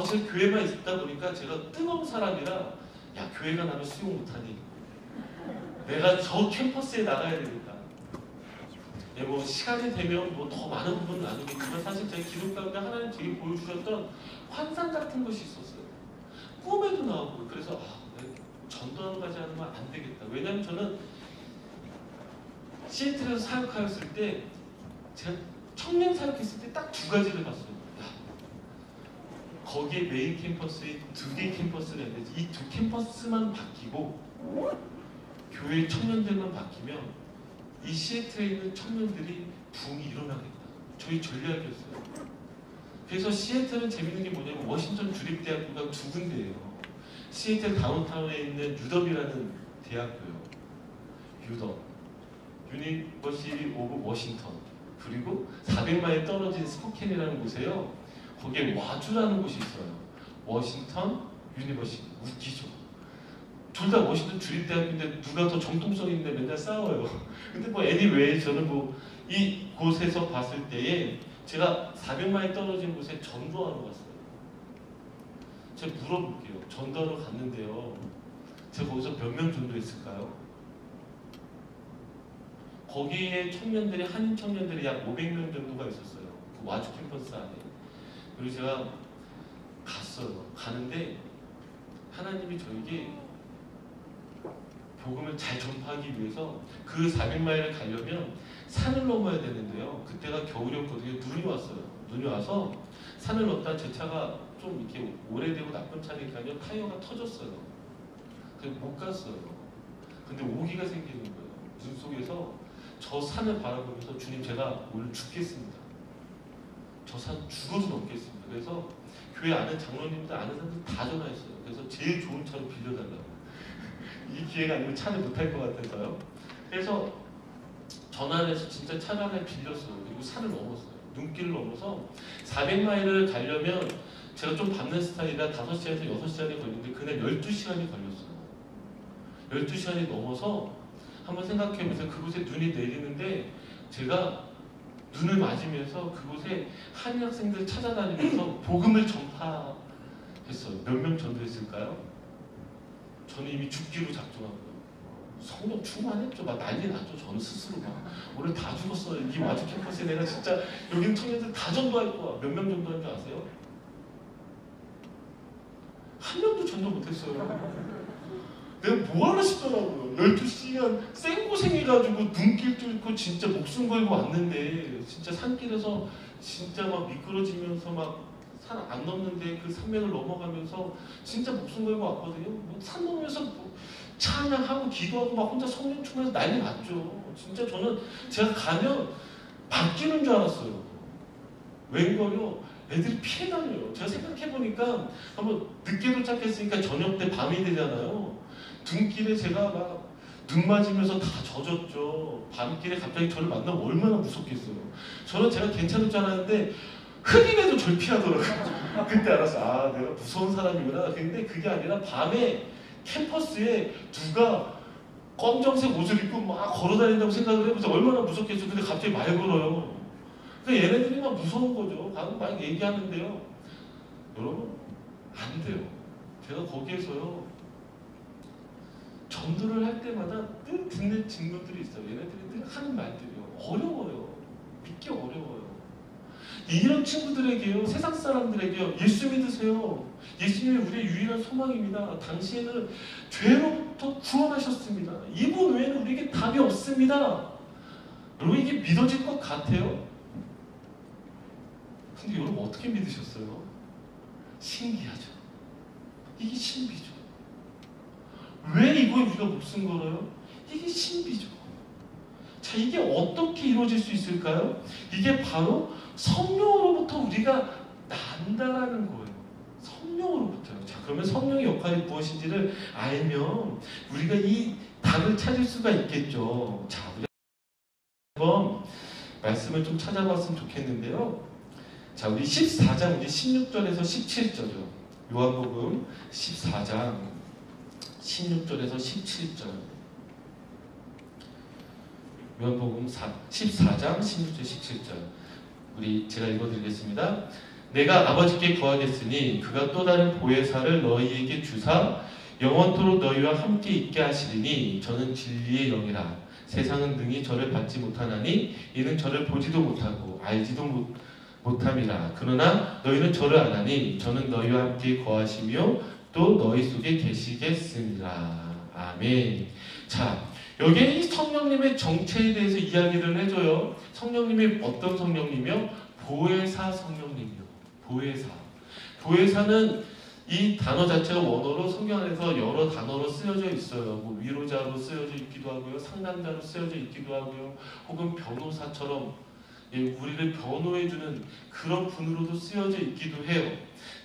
제가 교회만 있다 보니까 제가 뜨거운 사람이라, 야, 교회가 나를 수용 못하니 내가 저 캠퍼스에 나가야 되겠다. 예, 뭐 시간이 되면 뭐 더 많은 부분은 아니겠지만, 사실 제 기록 가운데 하나님 제게 보여주셨던 환상 같은 것이 있었어요. 꿈에도 나오고. 그래서 전도하러 가지 않으면 안 되겠다. 왜냐하면 저는 시애틀에서 사역하였을 때, 제가 청년 사역했을 때 딱 두 가지를 봤어요. 거기에 메인 캠퍼스에 2개 캠퍼스가 있는데, 이 2 캠퍼스만 바뀌고 교회 청년들만 바뀌면 이 시애틀에 있는 청년들이 붕이 일어나겠다. 저희 전략이었어요. 그래서 시애틀은 재밌는 게 뭐냐면, 워싱턴 주립대학교가 2군데예요. 시애틀 다운타운에 있는 유덥이라는 대학교요. 유덥, 유니버시티 오브 워싱턴. 그리고 400마일 떨어진 스포켄이라는 곳에요, 거기에 와주라는 곳이 있어요. 워싱턴 유니버시티. 웃기죠. 둘 다 워싱턴 주립대학교인데 누가 더 정통성 있는데 맨날 싸워요. 근데 뭐 anyway, 저는 뭐 이 곳에서 봤을 때에 제가 400마일 떨어진 곳에 전도하러 갔어요. 제가 물어볼게요. 전도하러 갔는데요, 제가 거기서 몇 명 전도했을까요? 거기에 청년들이, 한인 청년들이 약 500명 정도가 있었어요. 그 와주 캠퍼스 안에. 그리고 제가 갔어요. 가는데 하나님이 저에게 복음을 잘 전파하기 위해서 그 400마일을 가려면 산을 넘어야 되는데요, 그때가 겨울이었거든요. 눈이 왔어요. 눈이 와서 산을 넘다 제 차가 좀 이렇게 오래되고 나쁜 차니까요, 타이어가 터졌어요. 그래서 못 갔어요. 근데 오기가 생기는 거예요. 눈 속에서 저 산을 바라보면서, 주님, 제가 오늘 죽겠습니다. 저 산 죽어도 넘겠습니다. 그래서 교회 아는 장로님들, 아는 사람들 다 전화했어요. 그래서 제일 좋은 차로 빌려달라고. 이 기회가 아니면 차를 못 탈 것 같아서요. 그래서 전화를 해서 진짜 차를 하나 빌렸어요. 그리고 산을 넘었어요. 눈길을 넘어서 400마일을 가려면, 제가 좀 밟는 스타일이라 5시간에서 6시간이 걸리는데 그날 12시간이 걸렸어요. 12시간이 넘어서 한번 생각해보세요. 그곳에 눈이 내리는데 제가 눈을 맞으면서 그곳에 한인 학생들 찾아다니면서 복음을 전파했어요. 몇 명 전도했을까요? 저는 이미 죽기로 작정하고요. 성령 충만했죠. 막 난리 났죠. 저는 스스로 막 오늘 다 죽었어요. 이 와주 캠퍼스에 내가 진짜 여기 청년들 다 전도할 거야. 몇 명 전도한 줄 아세요? 한 명도 전도 못했어요. 내가 뭐 하나 싶더라고요. 12시간 생고생해가지고 눈길 뚫고 진짜 목숨 걸고 왔는데, 진짜 산길에서 진짜 막 미끄러지면서 막 산 안 넘는데 그 산맥을 넘어가면서 진짜 목숨 걸고 왔거든요. 뭐 산 넘으면서 뭐 찬양하고 기도하고 막 혼자 성령 충만해서 난리 났죠. 진짜 저는 제가 가면 바뀌는 줄 알았어요. 웬걸요? 애들이 피해 다녀요. 제가 생각해보니까 한번 늦게 도착했으니까 저녁 때 밤이 되잖아요. 등길에 제가 막 눈 맞으면서 다 젖었죠. 밤길에 갑자기 저를 만나면 얼마나 무섭겠어요. 저는 제가 괜찮을 줄 알았는데 흑인에도 절 피하더라고요. 그때 알았어. 아, 내가 무서운 사람이구나. 근데 그게 아니라 밤에 캠퍼스에 누가 검정색 옷을 입고 막 걸어다닌다고 생각을 해보세요. 얼마나 무섭겠어요. 근데 갑자기 말 걸어요. 그러니까 얘네들이 막 무서운 거죠. 방금 막 얘기하는데요. 여러분, 안 돼요. 제가 거기에서요. 전도를 할 때마다 늘 듣는 질문들이 있어요. 얘네들이 늘 하는 말들이요. 어려워요. 믿기 어려워요. 이런 친구들에게요, 세상 사람들에게요, 예수 믿으세요. 예수님이 우리의 유일한 소망입니다. 당신은 죄로부터 구원하셨습니다. 이분 외에는 우리에게 답이 없습니다. 여러분, 이게 믿어질 것 같아요? 근데 여러분 어떻게 믿으셨어요? 신기하죠. 이게 신비죠. 왜 이거에 우리가 목숨 걸어요? 이게 신비죠. 자, 이게 어떻게 이루어질 수 있을까요? 이게 바로 성령으로부터 우리가 난다라는 거예요. 성령으로부터요. 자, 그러면 성령의 역할이 무엇인지를 알면 우리가 이 답을 찾을 수가 있겠죠. 자, 우리 한번 말씀을 좀 찾아봤으면 좋겠는데요. 자, 우리 14장, 우리 16절에서 17절이요. 요한복음 14장 16절에서 17절. 요한복음 14장 16절 17절. 제가 읽어드리겠습니다. 내가 아버지께 거하겠으니 그가 또 다른 보혜사를 너희에게 주사 영원토록 너희와 함께 있게 하시리니 저는 진리의 영이라. 세상은 능히 저를 받지 못하나니 이는 저를 보지도 못하고 알지도 못함이라. 그러나 너희는 저를 아나니 저는 너희와 함께 거하시며 또 너희 속에 계시겠습니다. 아멘. 자, 여기에 이 성령님의 정체에 대해서 이야기를 해줘요. 성령님이 어떤 성령님이요? 보혜사 성령님이요. 보혜사. 보혜사는 이 단어 자체가 원어로 성경 안에서 여러 단어로 쓰여져 있어요. 뭐 위로자로 쓰여져 있기도 하고요. 상담자로 쓰여져 있기도 하고요. 혹은 변호사처럼 우리를 변호해주는 그런 분으로도 쓰여져 있기도 해요.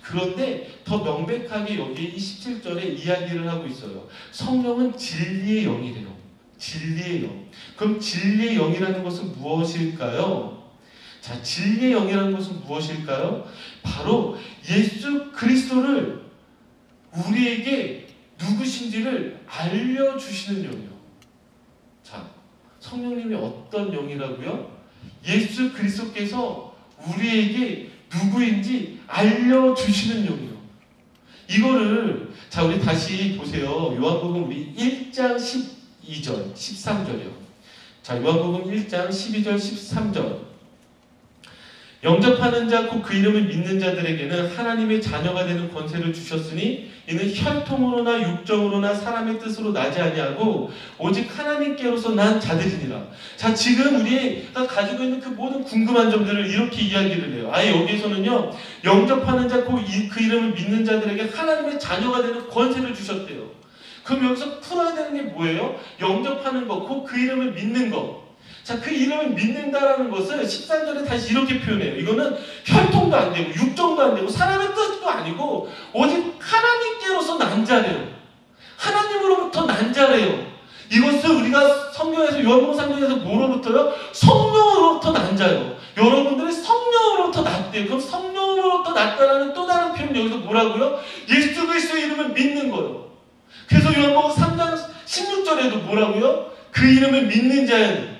그런데 더 명백하게 여기 이 17절에 이야기를 하고 있어요. 성령은 진리의 영이래요. 진리의 영. 그럼 진리의 영이라는 것은 무엇일까요? 자, 진리의 영이라는 것은 무엇일까요? 바로 예수 그리스도를 우리에게 누구신지를 알려주시는 영이요. 자, 성령님이 어떤 영이라고요? 예수 그리스도께서 우리에게 누구인지 알려주시는 영이요. 이거를 자, 우리 다시 보세요. 요한복음 우리 1장 12절 13절이요. 자, 요한복음 1장 12절 13절. 영접하는 자 곧 그 이름을 믿는 자들에게는 하나님의 자녀가 되는 권세를 주셨으니 이는 혈통으로나 육정으로나 사람의 뜻으로 나지 아니하고 오직 하나님께로서 난 자들이니라. 자, 지금 우리가 가지고 있는 그 모든 궁금한 점들을 이렇게 이야기를 해요. 아예 여기에서는요, 영접하는 자 곧 그 이름을 믿는 자들에게 하나님의 자녀가 되는 권세를 주셨대요. 그럼 여기서 풀어야 되는 게 뭐예요? 영접하는 것, 곧 그 이름을 믿는 것. 자, 그 이름을 믿는다라는 것을 13절에 다시 이렇게 표현해요. 이거는 혈통도 안 되고 육정도 안 되고 사람의 뜻도 아니고 오직 하나님께로서 난 자래요. 하나님으로부터 난 자래요. 이것을 우리가 성경에서 요한복음 상경에서 뭐로부터요? 성령으로부터 난 자요. 여러분들이 성령으로부터 났대요. 그럼 성령으로부터 났다라는 또 다른 표현 여기서 뭐라고요? 예수 그리스도의 이름을 믿는 거예요. 그래서 요한복음 3장 16절에도 뭐라고요? 그 이름을 믿는 자는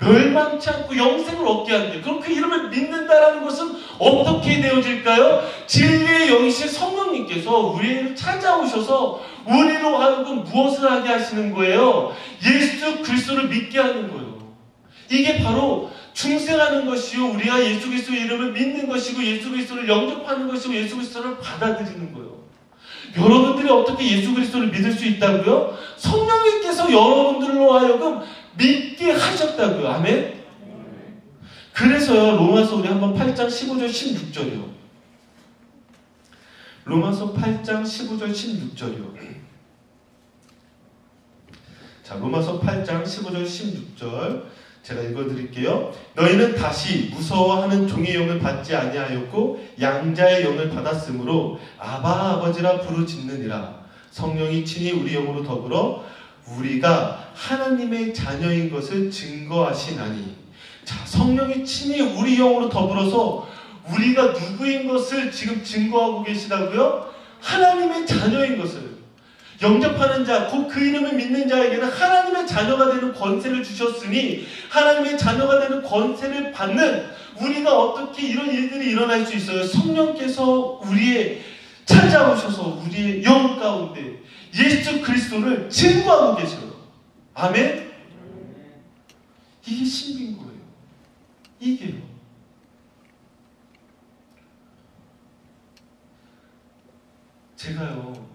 멸망치 않고 영생을 얻게 한대. 그럼 그 이름을 믿는다라는 것은 어떻게 되어질까요? 진리의 영이신 성령님께서 우리를 찾아오셔서 우리로 하여금 무엇을 하게 하시는 거예요? 예수 그리스도를 믿게 하는 거예요. 이게 바로 중생하는 것이요, 우리가 예수 그리스도의 이름을 믿는 것이고 예수 그리스도를 영접하는 것이고 예수 그리스도를 받아들이는 거예요. 여러분들이 어떻게 예수 그리스도를 믿을 수 있다고요? 성령님께서 여러분들로 하여금 믿게 하셨다고요. 아멘? 그래서요, 로마서 우리 한번 8장 15절 16절이요. 로마서 8장 15절 16절이요. 자, 로마서 8장 15절 16절 제가 읽어드릴게요. 너희는 다시 무서워하는 종의 영을 받지 아니하였고 양자의 영을 받았으므로 아바 아버지라 부르짖느니라. 성령이 친히 우리 영으로 더불어 우리가 하나님의 자녀인 것을 증거하시나니. 자, 성령이 친히 우리 영으로 더불어서 우리가 누구인 것을 지금 증거하고 계시다고요? 하나님의 자녀인 것을. 영접하는 자, 곧 그 이름을 믿는 자에게는 하나님의 자녀가 되는 권세를 주셨으니 하나님의 자녀가 되는 권세를 받는 우리가 어떻게 이런 일들이 일어날 수 있어요? 성령께서 우리의 찾아오셔서 우리의 영 가운데 예수 그리스도를 증거하고 계셔요. 아멘? 이게 신비인 거예요. 이게요. 제가요,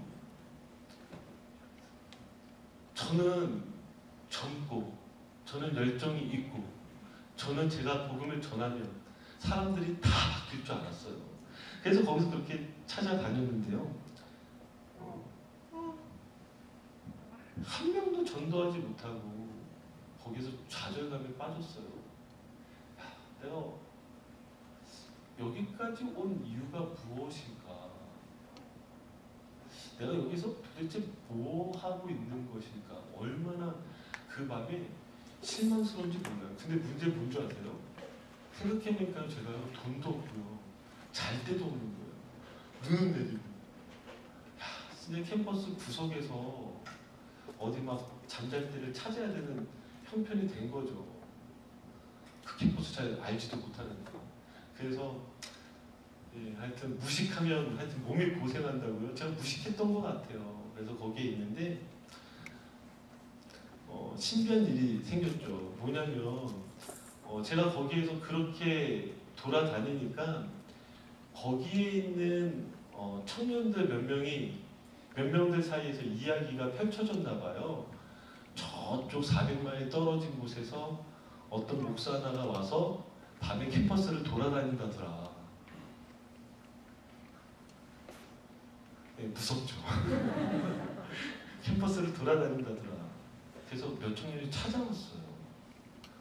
저는 젊고 저는 열정이 있고 저는 제가 복음을 전하면 사람들이 다 바뀔 줄 알았어요. 그래서 거기서 그렇게 찾아다녔는데요, 한 명도 전도하지 못하고 거기서 좌절감에 빠졌어요. 야, 내가 여기까지 온 이유가 무엇일까? 내가 여기서 도대체 뭐 하고 있는 것일까? 얼마나 그 밤에 실망스러운지 몰라요. 근데 문제 뭔지 아세요? 생각해보니까 제가요, 돈도 없고요, 잘 데도 없는 거예요. 눈은 내리고. 야, 진짜 캠퍼스 구석에서 어디 막 잠잘 때를 찾아야 되는 형편이 된 거죠. 그 캠퍼스 잘 알지도 못하는데. 그래서 하여튼 무식하면 하여튼 몸이 고생한다고요. 제가 무식했던 것 같아요. 그래서 거기에 있는데 신기한 일이 생겼죠. 뭐냐면 제가 거기에서 그렇게 돌아다니니까 거기에 있는 청년들 몇 명들 사이에서 이야기가 펼쳐졌나 봐요. 저쪽 400마일 떨어진 곳에서 어떤 목사 하나가 와서 밤에 캠퍼스를 돌아다닌다더라. 무섭죠. 캠퍼스를 돌아다닌다더라. 그래서 몇 청년이 찾아왔어요.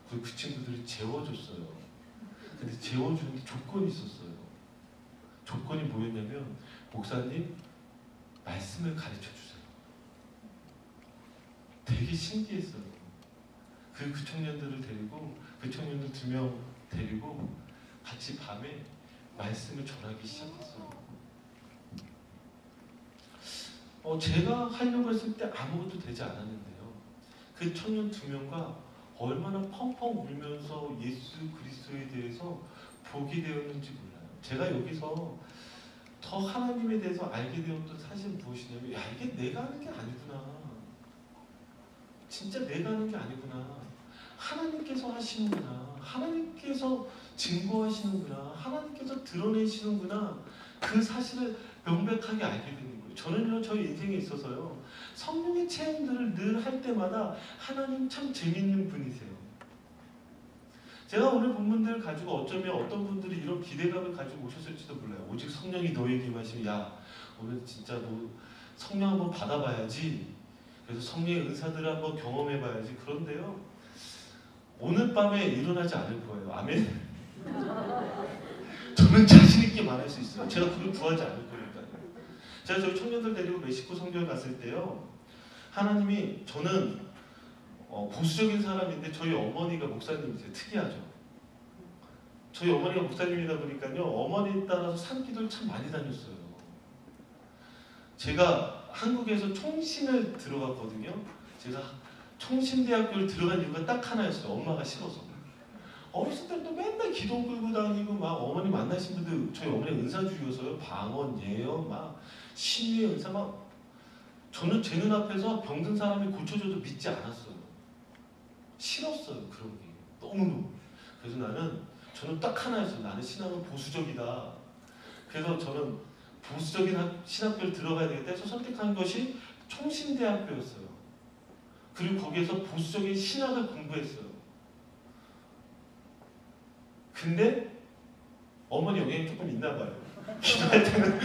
그 친구들이 재워줬어요. 근데 재워주는데 조건이 있었어요. 조건이 뭐였냐면, 목사님 말씀을 가르쳐주세요. 되게 신기했어요. 그 청년들을 데리고, 그 청년들 2명 데리고 같이 밤에 말씀을 전하기 시작했어요. 제가 하려고 했을 때 아무것도 되지 않았는데요, 그 청년 2명과 얼마나 펑펑 울면서 예수 그리스도에 대해서 보게 되었는지 몰라요. 제가 여기서 더 하나님에 대해서 알게 되었던 사실은 무엇이냐면, 야, 이게 내가 하는 게 아니구나. 진짜 내가 하는 게 아니구나. 하나님께서 하시는구나. 하나님께서 증거하시는구나. 하나님께서 드러내시는구나. 그 사실을 명백하게 알게 되는 거예요. 저는요, 저희 인생에 있어서요, 성령의 체험들을 늘 할 때마다 하나님 참 재밌는 분이세요. 제가 오늘 본문들 가지고 어쩌면 어떤 분들이 이런 기대감을 가지고 오셨을지도 몰라요. 오직 성령이 너에게 임하시면, 야, 오늘 진짜 너 성령 한번 받아봐야지. 그래서 성령의 은사들을 한번 경험해봐야지. 그런데요, 오늘 밤에 일어나지 않을 거예요. 아멘? 저는 자신 있게 말할 수 있어요. 제가 그걸 구하지 않을 거니까요. 제가 저희 청년들 데리고 멕시코 선교를 갔을 때요, 하나님이, 저는 보수적인 사람인데 저희 어머니가 목사님이세요. 특이하죠. 저희 어머니가 목사님이다 보니까요, 어머니 따라서 산기도를 참 많이 다녔어요. 제가 한국에서 총신을 들어갔거든요. 제가 총신대학교를 들어간 이유가 딱 하나였어요. 엄마가 싫어서. 어렸을 때부터 맨날 기도 끌고 다니고 막 어머니 만나신 분들, 저희 어머니 은사주의여서요, 방언, 예언, 막 신유의 은사, 막 저는 제 눈앞에서 병든 사람이 고쳐줘도 믿지 않았어요. 싫었어요. 그런 게 너무너무. 그래서 저는 딱 하나였어요. 나는 신앙은 보수적이다. 그래서 저는 보수적인 신학교를 들어가야 되겠다 해서 선택한 것이 총신대학교였어요. 그리고 거기에서 보수적인 신학을 공부했어요. 근데 어머니 영향이 조금 있나 봐요. 기도할 때는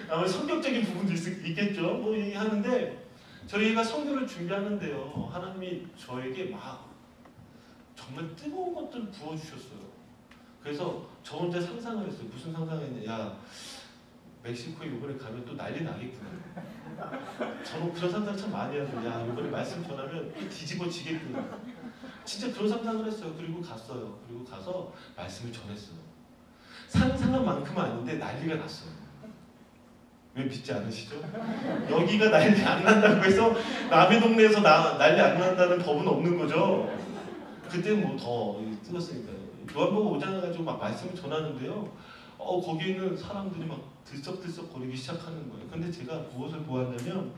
아마 성격적인 부분도 있겠죠. 뭐 얘기하는데, 저희가 선교를 준비하는데요, 하나님이 저에게 막 정말 뜨거운 것들을 부어주셨어요. 그래서 저 혼자 상상을 했어요. 무슨 상상을 했냐. 야, 멕시코에 이번에 가면 또 난리 나겠구나. 저는 그런 상상 참 많이 하죠. 야, 이번에 말씀 전하면 뒤집어지겠구나. 진짜 그런 상상을 했어요. 그리고 갔어요. 그리고 가서 말씀을 전했어요. 상상한 만큼은 아닌데 난리가 났어요. 왜 믿지 않으시죠? 여기가 난리 안 난다고 해서 남의 동네에서 난리 안 난다는 법은 없는 거죠. 그때는 뭐 더 뜨겁으니까요. 요한복음 5장 가지고 막 말씀을 전하는데요. 거기에 있는 사람들이 막 들썩들썩 거리기 시작하는 거예요. 근데 제가 무엇을 보았냐면,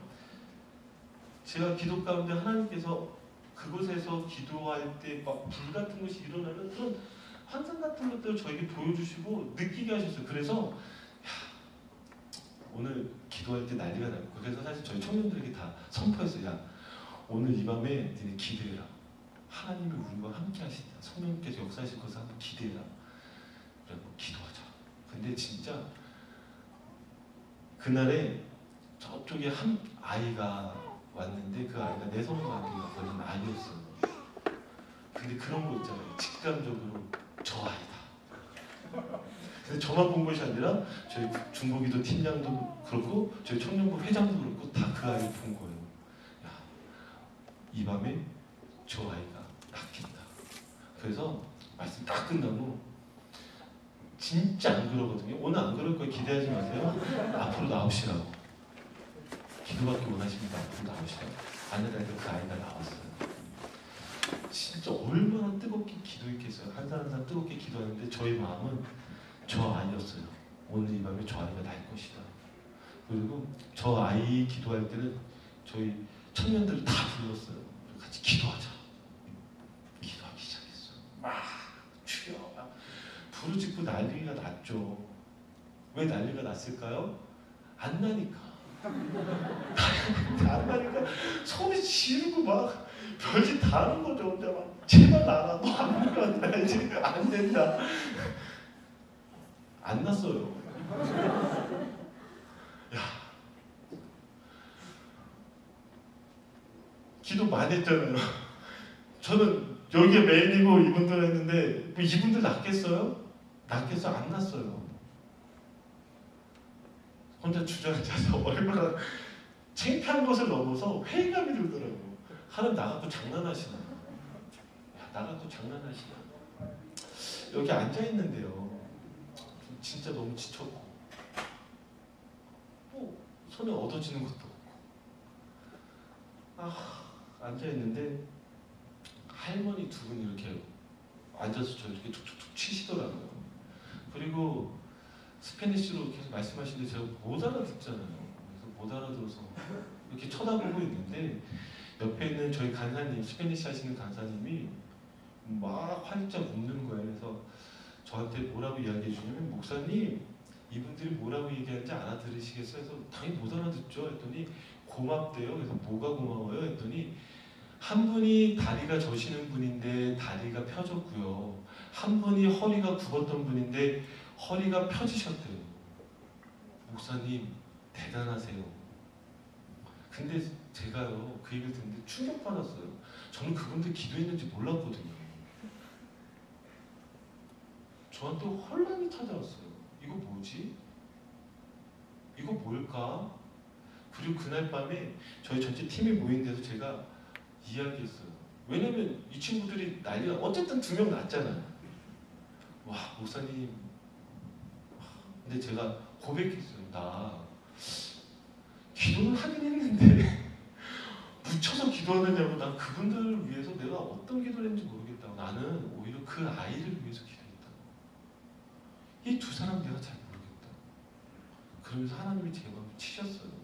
제가 기도 가운데 하나님께서 그곳에서 기도할 때 막 불 같은 것이 일어나는 그런 환상 같은 것들을 저에게 보여주시고 느끼게 하셨어요. 그래서 오늘 기도할 때 난리가 나고, 그래서 사실 저희 청년들에게 다 선포했어요. 야, 오늘 이 밤에 니네 기도해라. 하나님이 우리와 함께 하신다. 성령님께서 역사하실 것을 한번 기대해라. 그리고 기도하자. 근데 진짜 그날에 저쪽에 한 아이가 왔는데, 그 아이가 내성마비가 걸린 아이였어요. 근데 그런 거 있잖아요. 직감적으로 저 아이다. 근데 저만 본 것이 아니라 저희 중보기도 팀장도 그렇고 저희 청년부 회장도 그렇고 다 그 아이를 본 거예요. 야, 이 밤에 저 아이가 낫겠다. 그래서 말씀 딱 끝나고, 진짜 안 그러거든요. 오늘 안 그럴 거예요. 기대하지 마세요. 앞으로 나오시라고. 기도받기 원하십니까? 앞으로 나오시라고. 아내들한테 그 아이가 나왔어요. 진짜 얼마나 뜨겁게 기도했겠어요. 한 사람 한 사람 뜨겁게 기도하는데 저희 마음은 저 아이였어요. 오늘 이 밤에 저 아이가 날 것이다. 그리고 저 아이 기도할 때는 저희 청년들을 다 불렀어요. 같이 기도하자. 기도하기 시작했어요. 막 주여 막 부르짖고 난리가 났죠. 왜 난리가 났을까요? 안 나니까. 안 나니까 소리 지르고 막 별짓 다 하는 거죠. 혼자 막 제발 나라, 너 안 나야지. 안 된다. 안 났어요. 야, 기도 많이 했잖아요. 저는 여기에 메인이고 이분들 했는데 뭐 이분들 낫겠어요? 낫겠어? 안 났어요. 혼자 주저앉아서 얼마나 창피한 것을 넘어서 회의감이 들더라고. 하나님 나갖고 장난하시나? 야, 나갖고 장난하시나? 여기 앉아있는데요. 진짜 너무 지쳤고 뭐 손에 얻어지는 것도 없고, 앉아있는데 할머니 두 분이 이렇게 앉아서 저 이렇게 툭툭툭 치시더라고요. 그리고 스페니쉬로 계속 말씀하시는데 제가 못 알아듣잖아요. 그래서 못 알아들어서 이렇게 쳐다보고 있는데 옆에 있는 저희 간사님, 스페니쉬 하시는 간사님이 막 활짝 웃는 거예요. 그래서 저한테 뭐라고 이야기해 주냐면, 목사님 이분들이 뭐라고 얘기하는지 알아들으시겠어요? 그래서 당연히 못 알아듣죠. 했더니 고맙대요. 그래서 뭐가 고마워요? 했더니 한 분이 다리가 저시는 분인데 다리가 펴졌고요. 한 분이 허리가 굽었던 분인데 허리가 펴지셨대요. 목사님 대단하세요. 근데 제가요 그 얘기를 듣는데 충격받았어요. 저는 그분들 기도했는지 몰랐거든요. 저한테 혼란이 찾아왔어요. 이거 뭐지? 이거 뭘까? 그리고 그날 밤에 저희 전체 팀이 모인 데서 제가 이야기했어요. 왜냐면 이 친구들이 난리가 어쨌든 2명 났잖아요. 와 목사님, 근데 제가 고백했어요. 나 기도를 하긴 했는데 묻혀서 기도하느냐고. 난 그분들을 위해서 내가 어떤 기도를 했는지 모르겠다고. 나는 오히려 그 아이를 위해서 기도했다고. 이 두 사람 내가 잘 모르겠다. 그러면서 하나님이 제 마음을 치셨어요.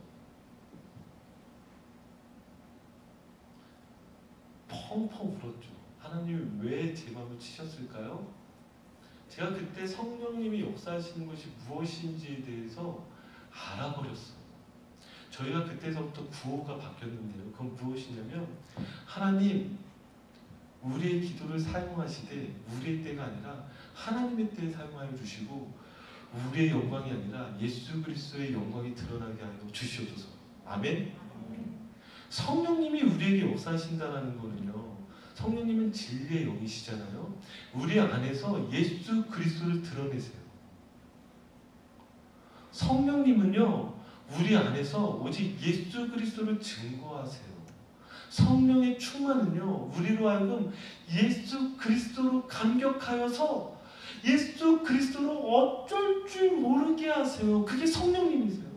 펑펑 울었죠. 하나님이 왜 제 마음을 치셨을까요? 제가 그때 성령님이 역사하시는 것이 무엇인지에 대해서 알아버렸어요. 저희가 그때서부터 구호가 바뀌었는데요. 그건 무엇이냐면, 하나님 우리의 기도를 사용하시되 우리의 때가 아니라 하나님의 때에 사용하여 주시고, 우리의 영광이 아니라 예수 그리스도의 영광이 드러나게 하여 주시옵소서. 아멘. 성령님이 우리에게 역사하신다는 거는요, 성령님은 진리의 영이시잖아요. 우리 안에서 예수 그리스도를 드러내세요. 성령님은요 우리 안에서 오직 예수 그리스도를 증거하세요. 성령의 충만은요, 우리로 하여금 예수 그리스도로 감격하여서 예수 그리스도로 어쩔 줄 모르게 하세요. 그게 성령님이세요.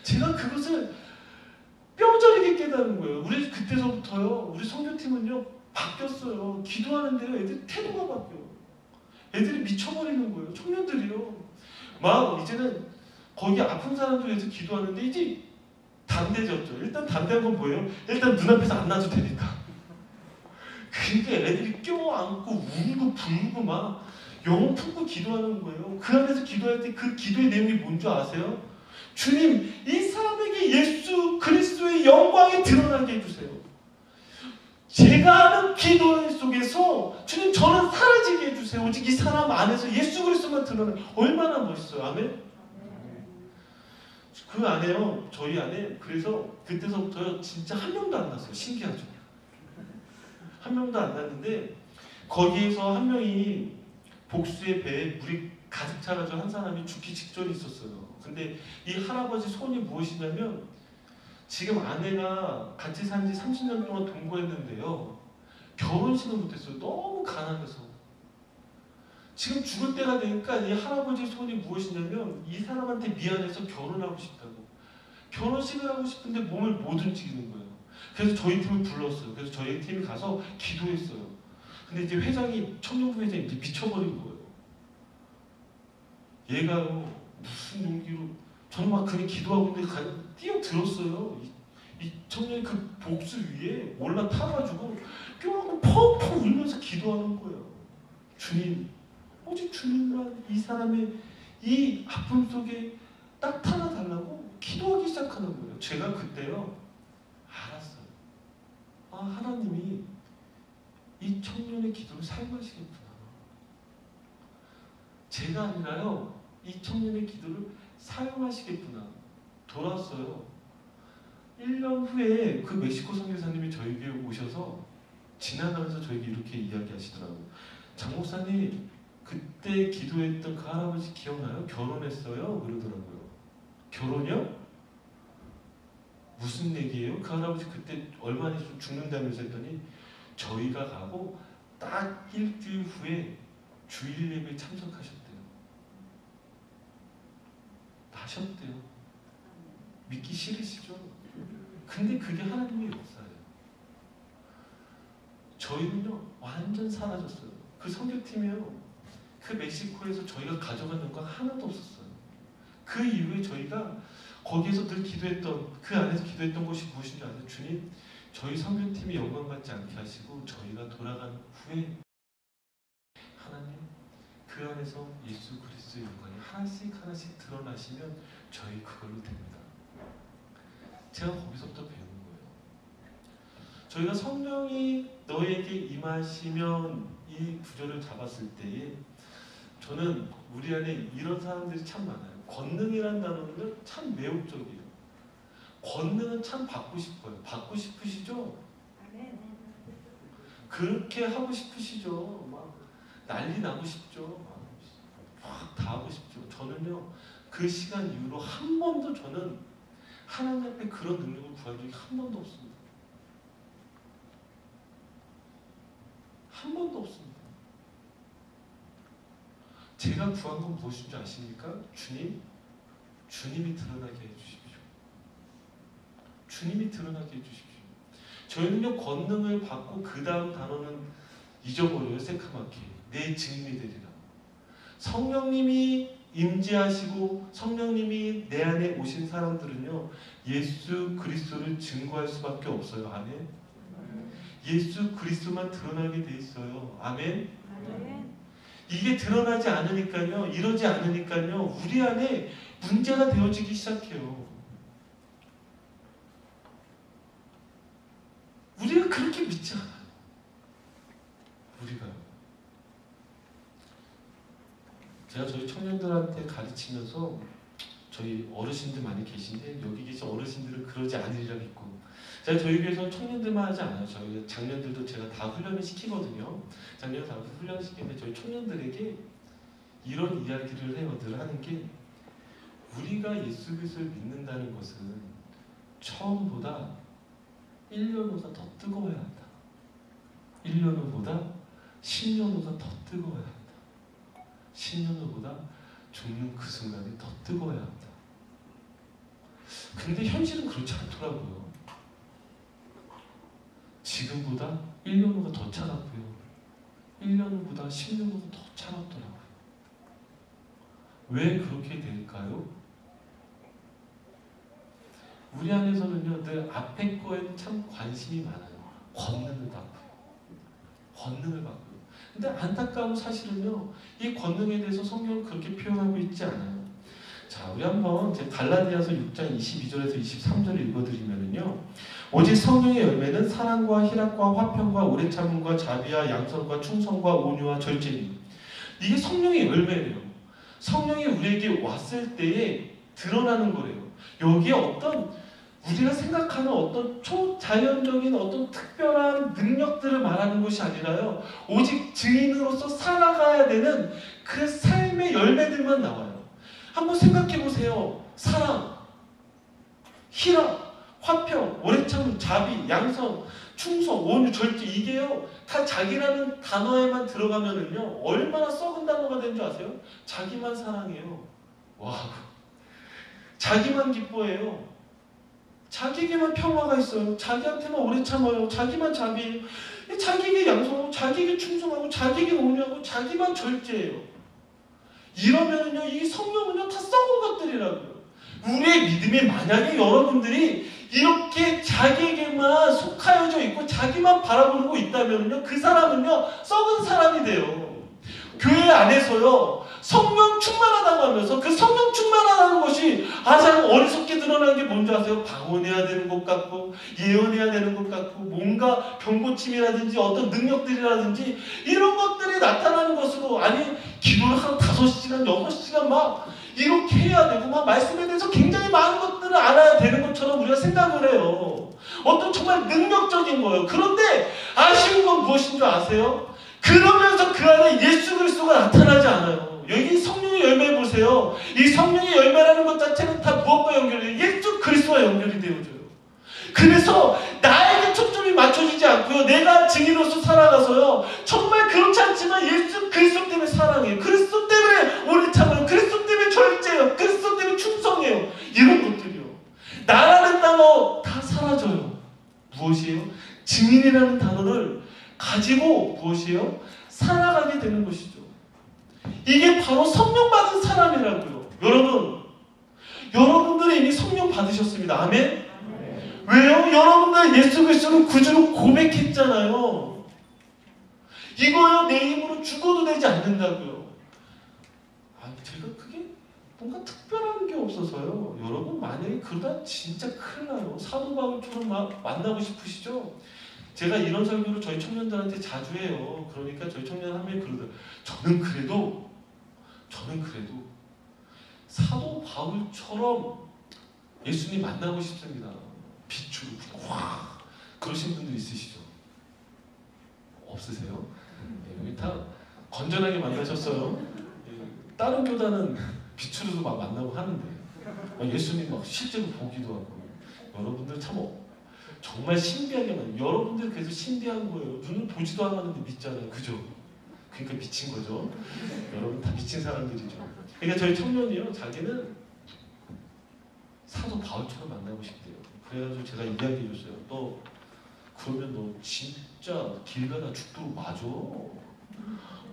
제가 그것을 뼈저리게 깨달은 거예요. 우리 그때서부터요, 우리 성교팀은요 바뀌었어요. 기도하는데요, 애들 태도가 바뀌어요. 애들이 미쳐버리는 거예요. 청년들이요. 막 이제는 거기 아픈 사람들 위해서 기도하는데 이제 담대졌죠. 일단 담대한 건 뭐예요? 일단 눈앞에서 안 놔도 되니까. 그러니까 애들이 껴안고 울고 불고 막 영혼 품고 기도하는 거예요. 그 안에서 기도할 때 그 기도의 내용이 뭔지 아세요? 주님, 이 사람에게 예수 그리스도의 영광이 드러나게 해주세요. 제가 하는 기도 속에서 주님, 저는 사라지게 해주세요. 오직 이 사람 안에서 예수 그리스도만 드러나면 얼마나 멋있어요. 아멘? 그 안에요, 저희 안에, 그래서 그때서부터 진짜 한 명도 안 났어요. 신기하죠? 한 명도 안 났는데 거기에서 한 명이 복수의 배에 물이 가득 차가지고 한 사람이 죽기 직전에 있었어요. 근데 이 할아버지 소원이 무엇이냐면, 지금 아내가 같이 산 지 30년 동안 동거했는데요, 결혼식을 못했어요. 너무 가난해서. 지금 죽을 때가 되니까 이 할아버지의 소원이 무엇이냐면, 이 사람한테 미안해서 결혼하고 싶다고. 결혼식을 하고 싶은데 몸을 못 움직이는 거예요. 그래서 저희 팀을 불렀어요. 그래서 저희 팀이 가서 기도했어요. 근데 이제 회장이, 청년부 회장이 이제 미쳐버린 거예요. 얘가요, 무슨 용기로, 저는 막 그냥 기도하고 있는데 뛰어들었어요. 이 청년이 그 복수 위에 올라타가지고 뼈하고 펑펑 울면서 기도하는 거예요. 주님, 오직 주님만 이 사람의 이 아픔 속에 나타나 달라고 기도하기 시작하는 거예요. 제가 그때요, 알았어요. 아, 하나님이 이 청년의 기도를 사용하시겠구나. 제가 아니라요, 이 청년의 기도를 사용하시겠구나. 돌아왔어요. 1년 후에 그 멕시코 선교사님이 저에게 오셔서 지나가면서 저에게 이렇게 이야기하시더라고요. 장 목사님, 그때 기도했던 그 할아버지 기억나요? 결혼했어요? 그러더라고요. 결혼이요? 무슨 얘기예요? 그 할아버지 그때 얼마 있으면 죽는다면서 했더니, 저희가 가고 딱 일주일 후에 주일 예배에 참석하셨대요. 나셨대요. 믿기 싫으시죠? 근데 그게 하나님의 역사예요. 저희는요, 완전 사라졌어요. 그 선교팀이요, 그 멕시코에서 저희가 가져간 영광 하나도 없었어요. 그 이후에 저희가 거기에서 늘 기도했던, 그 안에서 기도했던 것이 무엇인지 아세요? 주님, 저희 선교팀이 영광받지 않게 하시고 저희가 돌아간 후에 하나님, 그 안에서 예수 그리스도의 영광이 하나씩 하나씩 드러나시면 저희 그걸로 됩니다. 제가 거기서부터 배우는 거예요. 저희가 성령이 너에게 임하시면, 이 구절을 잡았을 때에 저는 우리 안에 이런 사람들이 참 많아요. 권능이라는 단어는 참 매혹적이에요. 권능은 참 받고 싶어요. 받고 싶으시죠? 그렇게 하고 싶으시죠? 막 난리 나고 싶죠? 막 다 하고 싶죠? 저는요, 그 시간 이후로 한 번도 저는 하나님 앞에 그런 능력을 구한 적이 한 번도 없습니다. 한 번도 없습니다. 제가 구한 건 무엇인지 아십니까? 주님, 주님이 드러나게 해주십시오. 주님이 드러나게 해주십시오. 저희는요, 권능을 받고 그 다음 단어는 잊어버려요. 새카맣게. 내 증인이 되리라. 성령님이 임재하시고 성령님이 내 안에 오신 사람들은요, 예수 그리스도를 증거할 수밖에 없어요. 아멘. 예수 그리스도만 드러나게 돼 있어요. 아멘. 이게 드러나지 않으니까요, 이러지 않으니까요, 우리 안에 문제가 되어지기 시작해요. 우리가 그렇게 믿지 않아요. 우리가요. 제가 저희 청년들한테 가르치면서, 저희 어르신들 많이 계신데 여기 계신 어르신들은 그러지 않으리라 믿고, 제가 저희 교회에서 청년들만 하지 않아요. 저희 장년들도 제가 다 훈련을 시키거든요. 작년 다 훈련을 시키는데 저희 청년들에게 이런 이야기를 해요. 늘 하는 게, 우리가 예수 그리스도를 믿는다는 것은 처음보다 1년 후가 더 뜨거워야 한다. 1년 후보다 10년 후가 더 뜨거워야 한다. 10년 후보다 죽는 그 순간이 더 뜨거워야 한다. 근데 현실은 그렇지 않더라고요. 지금보다 1년 후가 더 차갑고요. 1년 후보다 10년 후가 더 차갑더라고요. 왜 그렇게 될까요? 우리 안에서는요, 늘 앞에 거에 참 관심이 많아요. 권능을 받고요. 권능을 받고요. 근데 안타까운 사실은요, 이 권능에 대해서 성경은 그렇게 표현하고 있지 않아요. 자, 우리 한번 갈라디아서 6장 22절에서 23절을 읽어드리면은요, 오직 성령의 열매는 사랑과 희락과 화평과 오래 참음과 자비와 양선과 충성과 온유와 절제니. 이게 성령의 열매래요. 성령이 우리에게 왔을 때에 드러나는 거래요. 여기에 어떤 우리가 생각하는 어떤 초자연적인 어떤 특별한 능력들을 말하는 것이 아니라요, 오직 증인으로서 살아가야 되는 그 삶의 열매들만 나와요. 한번 생각해 보세요. 사랑, 희락, 화평, 오래 참음, 자비, 양선, 충성, 온유, 절제, 이게요 다 자기라는 단어에만 들어가면은요 얼마나 썩은 단어가 된 줄 아세요? 자기만 사랑해요. 와, 자기만 기뻐해요. 자기에게만 평화가 있어요. 자기한테만 오래 참아요. 자기만 자비해요. 자기에게 양성하고 자기에게 충성하고 자기에게 온유하고 자기만 절제해요. 이러면은요 이 성령은요 다 썩은 것들이라고요. 우리의 믿음이 만약에 여러분들이 이렇게 자기에게만 속하여져 있고 자기만 바라보고 있다면요 그 사람은요 썩은 사람이 돼요. 교회 안에서요 성령 충만하다고 하면서 그 성령 충만하다는 것이 가장 어리석게 드러나는 게 뭔지 아세요? 방언해야 되는 것 같고 예언해야 되는 것 같고 뭔가 병고침이라든지 어떤 능력들이라든지 이런 것들이 나타나는 것으로, 아니 기도를 한 5시간 6시간 막 이렇게 해야 되고 막 말씀에 대해서 굉장히 많은 것들을 알아야 되는 것처럼 우리가 생각을 해요. 어떤 정말 능력적인 거예요. 그런데 아쉬운 건 무엇인 줄 아세요? 그러면서 그 안에 예수 그리스도가 나타나지 않아요. 여기 성령의 열매 보세요. 이 성령의 열매라는 것 자체는 다 무엇과 연결돼요? 예수 그리스도와 연결이 되어져요. 그래서 나에게 초점이 맞춰지지 않고요. 내가 증인으로서 살아가서요. 정말 그렇지 않지만 예수 그리스도 때문에 사랑해요. 그리스도 때문에 오래 참아요. 그리스도 때문에 절제해요. 그리스도 때문에 충성해요. 이런 것들이요. 나라는 단어 다 사라져요. 무엇이에요? 증인이라는 단어를 가지고 무엇이에요? 살아가게 되는 것이죠. 이게 바로 성령 받은 사람이라고요. 여러분들이 이미 성령 받으셨습니다. 아멘? 왜요? 여러분들 예수 그리스도를 구주로 고백했잖아요. 이거요 내 힘으로 죽어도 되지 않는다고요. 제가 그게 뭔가 특별한 게 없어서요. 여러분 만약에 그러다 진짜 큰일 나요. 사도 바울처럼 막 만나고 싶으시죠? 제가 이런 설교를 저희 청년들한테 자주 해요. 그러니까 저희 청년 한 명이 그러더라고요. 저는 그래도 사도 바울처럼 예수님 만나고 싶습니다. 빛으로 확 그러신 분들 있으시죠? 없으세요? 여기 다 건전하게 만나셨어요. 다른 교단은 빛으로도 막 만나고 하는데 예수님 막 실제로 보기도 하고. 여러분들 참 정말 신비하게만, 여러분들 그래서 신비한 거예요. 눈은 보지도 않았는데 믿잖아요. 그죠? 그러니까 미친 거죠. 여러분 다 미친 사람들이죠. 그러니까 저희 청년이요, 자기는 사도 바울처럼 만나고 싶대요. 그래가지고 제가 이야기해줬어요. 너 그러면 너 진짜 길 가다 죽도록 맞아. 너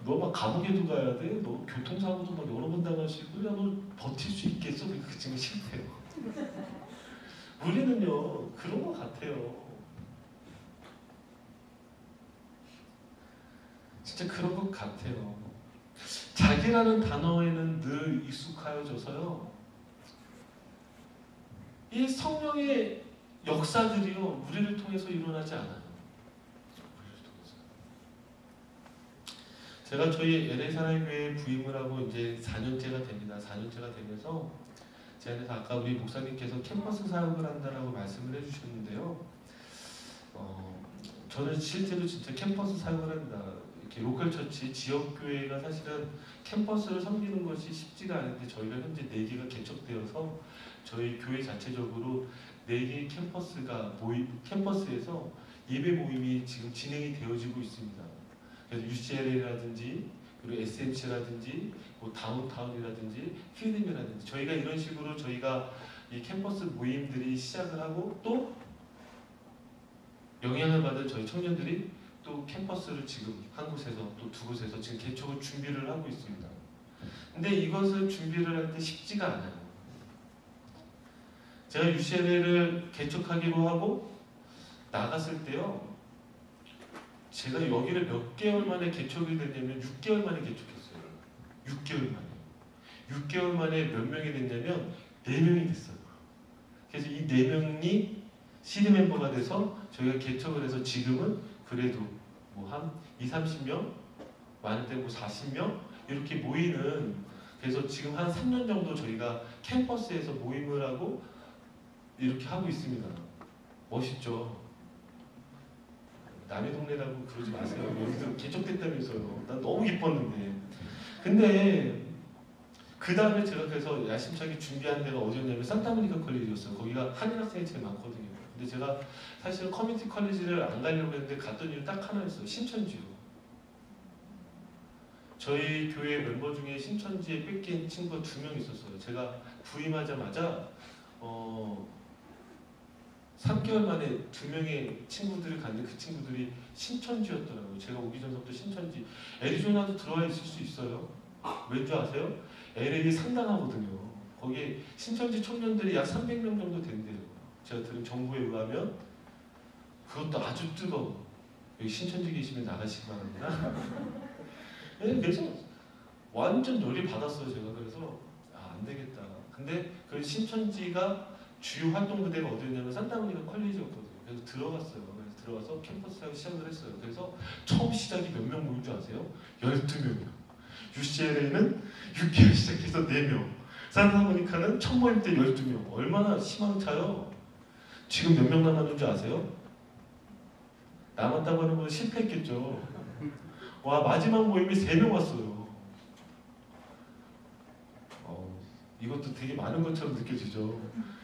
막 감옥에도 가야 돼. 너 교통사고도 막 여러 번 당할 수 있고, 야 너 버틸 수 있겠어? 그 친구 싫대요. 우리는요 그런 것 같아요. 진짜 그런 것 같아요. 자기라는 단어에는 늘 익숙하여져서요. 이 성령의 역사들이요 우리를 통해서 일어나지 않아요. 제가 저희 LA 사랑교회에 부임을 하고 이제 4년째가 됩니다. 4년째가 되면서 제 안에서 아까 우리 목사님께서 캠퍼스 사역을 한다라고 말씀을 해주셨는데요. 저는 실제로 진짜 캠퍼스 사역을 합니다. 이렇게 로컬 처치, 지역 교회가 사실은 캠퍼스를 섬기는 것이 쉽지가 않은데 저희가 현재 4개가 개척되어서 저희 교회 자체적으로 4개의 캠퍼스에서 예배 모임이 지금 진행이 되어지고 있습니다. 그래서 UCLA라든지 그리고 SMC라든지 뭐 다운타운이라든지 필름이라든지 저희가 이런 식으로 저희가 이 캠퍼스 모임들이 시작을 하고 또 영향을 받은 저희 청년들이 또 캠퍼스를 지금 한 곳에서 또 2곳에서 지금 개척을 준비를 하고 있습니다. 근데 이것을 준비를 할 때 쉽지가 않아요. 제가 UCLA를 개척하기로 하고 나갔을 때요. 제가 여기를 몇 개월 만에 개척이 됐냐면 6개월 만에 개척했어요. 6개월 만에. 6개월 만에 몇 명이 됐냐면 4명이 됐어요. 그래서 이 4명이 시드 멤버가 돼서 저희가 개척을 해서 지금은 그래도 뭐 한 20-30명, 많을 때 뭐 40명 이렇게 모이는 그래서 지금 한 3년 정도 저희가 캠퍼스에서 모임을 하고 이렇게 하고 있습니다. 멋있죠? 남의 동네라고 그러지 마세요. 여기서 개척됐다면서요. 난 너무 기뻤는데. 근데 그 다음에 제가 그래서 야심차게 준비한 데가 어디였냐면 산타모니카 컬리지였어요. 거기가 한인 학생이 제일 많거든요. 근데 제가 사실 커뮤니티 컬리지를 안 가려고 했는데 갔던 이유 딱 하나였어요. 신천지요. 저희 교회 멤버 중에 신천지에 뺏긴 친구가 2명 있었어요. 제가 부임하자마자 3개월 만에 2명의 친구들을 갔는데 그 친구들이 신천지였더라고요. 제가 오기 전부터 신천지. 애리조나도 들어와 있을 수 있어요. 왠 줄 아세요? LA이 상당하거든요. 거기에 신천지 청년들이 약 300명 정도 된대요. 제가 들은 정보에 의하면 그것도 아주 뜨거워. 여기 신천지 계시면 나가시기 바랍니다. 그래서 완전 열이 받았어요. 제가 그래서 안 되겠다. 근데 그 신천지가 주요 활동 부대가 어디였냐면 산타모니카 컬리지였거든요. 그래서 들어갔어요. 그래서 들어가서 캠퍼스하고 시작을 했어요. 그래서 처음 시작이 몇 명 모인 줄 아세요? 12명이요. UCLA는 6개월 시작해서 4명. 산타모니카는 첫 모임 때 12명. 얼마나 희망차요? 지금 몇 명 남았는 줄 아세요? 남았다고 하는 건 실패했겠죠. 와, 마지막 모임이 3명 왔어요. 이것도 되게 많은 것처럼 느껴지죠.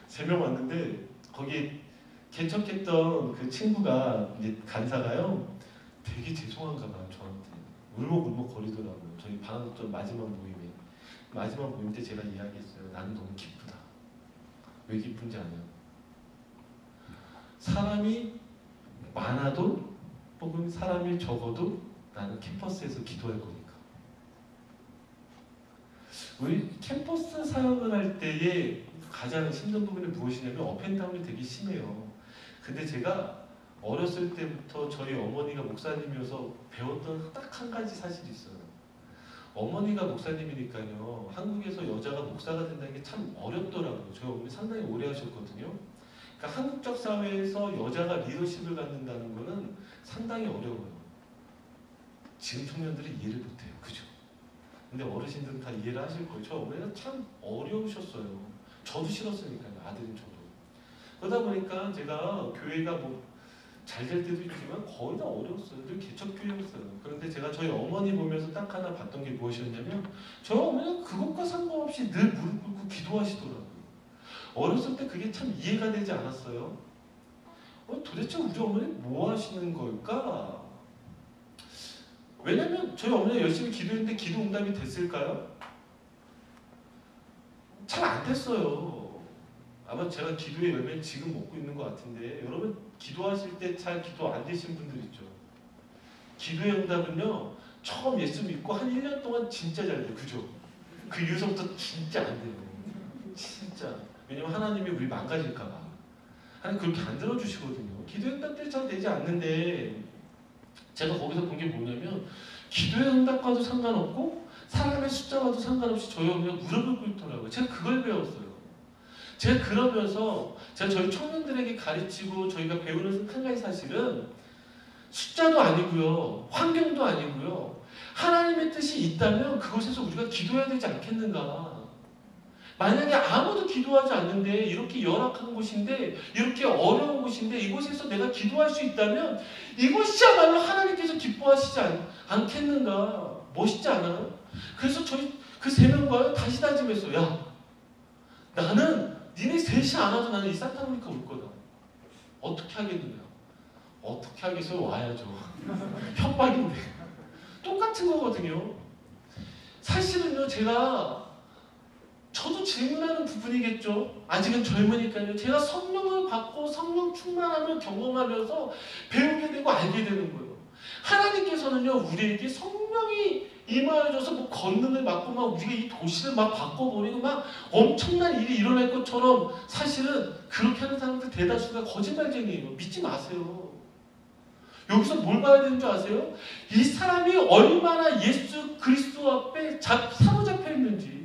3명 왔는데 거기 개척했던 그 친구가 이제 간사가요. 되게 죄송한가 봐요. 저한테. 울먹울먹 거리더라고요. 저희 방학전 마지막 모임에. 마지막 모임 때 제가 이야기했어요. 나는 너무 기쁘다. 왜 기쁜지 아냐? 사람이 많아도 혹은 사람이 적어도 나는 캠퍼스에서 기도할 거니까. 우리 캠퍼스 사역을 할 때의 가장 힘든 부분이 무엇이냐면 업앤다운이 되게 심해요. 근데 제가 어렸을 때부터 저희 어머니가 목사님이어서 배웠던 딱 한 가지 사실이 있어요. 어머니가 목사님이니까요. 한국에서 여자가 목사가 된다는 게 참 어렵더라고요. 저희 어머니 상당히 오래 하셨거든요. 그러니까 한국적 사회에서 여자가 리더십을 갖는다는 거는 상당히 어려워요. 지금 청년들이 이해를 못해요. 그죠? 근데 어르신들은 다 이해를 하실 거예요. 저 어머니가 참 어려우셨어요. 저도 싫었으니까요. 아들인 저도. 그러다 보니까 제가 교회가 뭐 잘 될 때도 있지만 거의 다 어려웠어요. 늘 개척교회였어요. 그런데 제가 저희 어머니 보면서 딱 하나 봤던 게 무엇이었냐면 저희 어머니는 그것과 상관없이 늘 무릎 꿇고 기도하시더라고요. 어렸을 때 그게 참 이해가 되지 않았어요. 도대체 우리 어머니 뭐 하시는 걸까? 왜냐면 저희 어머니가 열심히 기도했는데 기도 응답이 됐을까요? 잘 안 됐어요. 아마 제가 기도의 열매를 지금 먹고 있는 것 같은데 여러분 기도하실 때 잘 기도 안 되신 분들 있죠. 기도의 응답은요. 처음 예수 믿고 한 1년 동안 진짜 잘 돼요. 그죠? 그 이후부터 진짜 안 돼요. 진짜. 왜냐면 하나님이 우리 망가질까 봐. 하나님 그렇게 안 들어주시거든요. 기도의 응답들이 잘 되지 않는데 제가 거기서 본 게 뭐냐면 기도의 응답과도 상관없고 사람의 숫자와도 상관없이 저희 어머니가 무릎을 꿇더라고요. 제가 그걸 배웠어요. 제가 그러면서 제가 저희 청년들에게 가르치고 저희가 배우는 한 가지 사실은 숫자도 아니고요. 환경도 아니고요. 하나님의 뜻이 있다면 그곳에서 우리가 기도해야 되지 않겠는가. 만약에 아무도 기도하지 않는데 이렇게 열악한 곳인데 이렇게 어려운 곳인데 곳인데 이곳에서 내가 기도할 수 있다면 이것이야말로 하나님께서 기뻐하시지 않겠는가. 멋있지 않아요? 그래서 저희 그 세 명과요 다시 다짐했어요. 야, 나는 니네 셋이 안 와도 나는 이 산타모니카 올 거다. 어떻게 하겠느냐? 어떻게 하겠어요? 와야죠. 협박인데. 똑같은 거거든요. 사실은요, 저도 질문하는 부분이겠죠. 아직은 젊으니까요. 제가 성령을 받고 성령 충만함을 경험하면서 배우게 되고 알게 되는 거예요. 하나님께서는요, 우리에게 성령이 임하여져서 뭐 권능을 받고 막 우리가 이 도시를 막 바꿔버리고 막 엄청난 일이 일어날 것처럼 사실은 그렇게 하는 사람들 대다수가 거짓말쟁이에요. 믿지 마세요. 여기서 뭘 봐야 되는 줄 아세요? 이 사람이 얼마나 예수 그리스도 앞에 사로잡혀 있는지,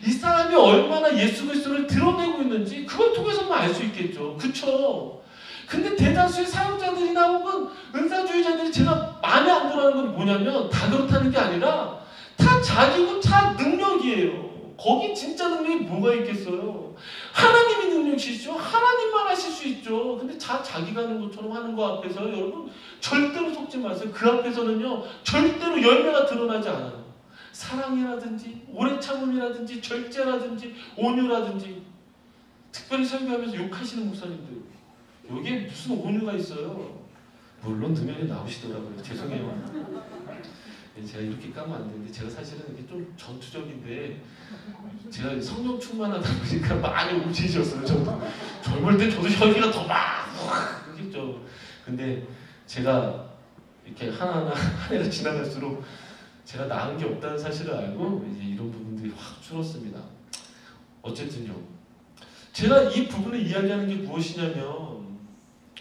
이 사람이 얼마나 예수 그리스도를 드러내고 있는지 그걸 통해서만 알 수 있겠죠. 그쵸? 근데 대다수의 사역자들이나 혹은 은사주의자들이 제가 마음에 안 들어하는 건 뭐냐면 다 그렇다는 게 아니라 다 자기고 다 능력이에요. 거기 진짜 능력이 뭐가 있겠어요? 하나님이 능력이시죠. 하나님만 하실 수 있죠. 근데 자기가 하는 것처럼 하는 거 앞에서 여러분 절대로 속지 마세요. 그 앞에서는요 절대로 열매가 드러나지 않아요. 사랑이라든지 오래 참음이라든지 절제라든지 온유라든지. 특별히 설교하면서 욕하시는 목사님들 여기에 무슨 온유가 있어요? 물론 능력이 나오시더라고요. 죄송해요. 제가 이렇게 까면 안 되는데 제가 사실은 이게 좀 전투적인데 제가 성령 충만하다 보니까 많이 움직이셨어요. 저도 젊을 때 저도 혈기가 더 막 그랬죠. 근데 제가 이렇게 하나하나 한 해가 지나갈수록 제가 나은 게 없다는 사실을 알고 이제 이런 부분들이 확 줄었습니다. 어쨌든요. 제가 이 부분을 이야기하는 게 무엇이냐면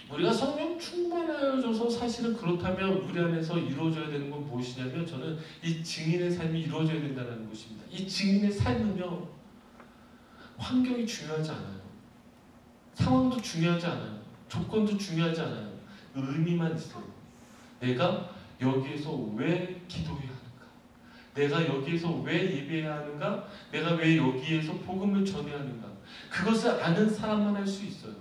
우리가 성령 충만하여져서 사실은 그렇다면 우리 안에서 이루어져야 되는 건 무엇이냐면 저는 이 증인의 삶이 이루어져야 된다는 것입니다. 이 증인의 삶은요 환경이 중요하지 않아요. 상황도 중요하지 않아요. 조건도 중요하지 않아요. 의미만 있어요. 내가 여기에서 왜 기도해야 하는가? 내가 여기에서 왜 예배해야 하는가? 내가 왜 여기에서 복음을 전해야 하는가? 그것을 아는 사람만 할 수 있어요.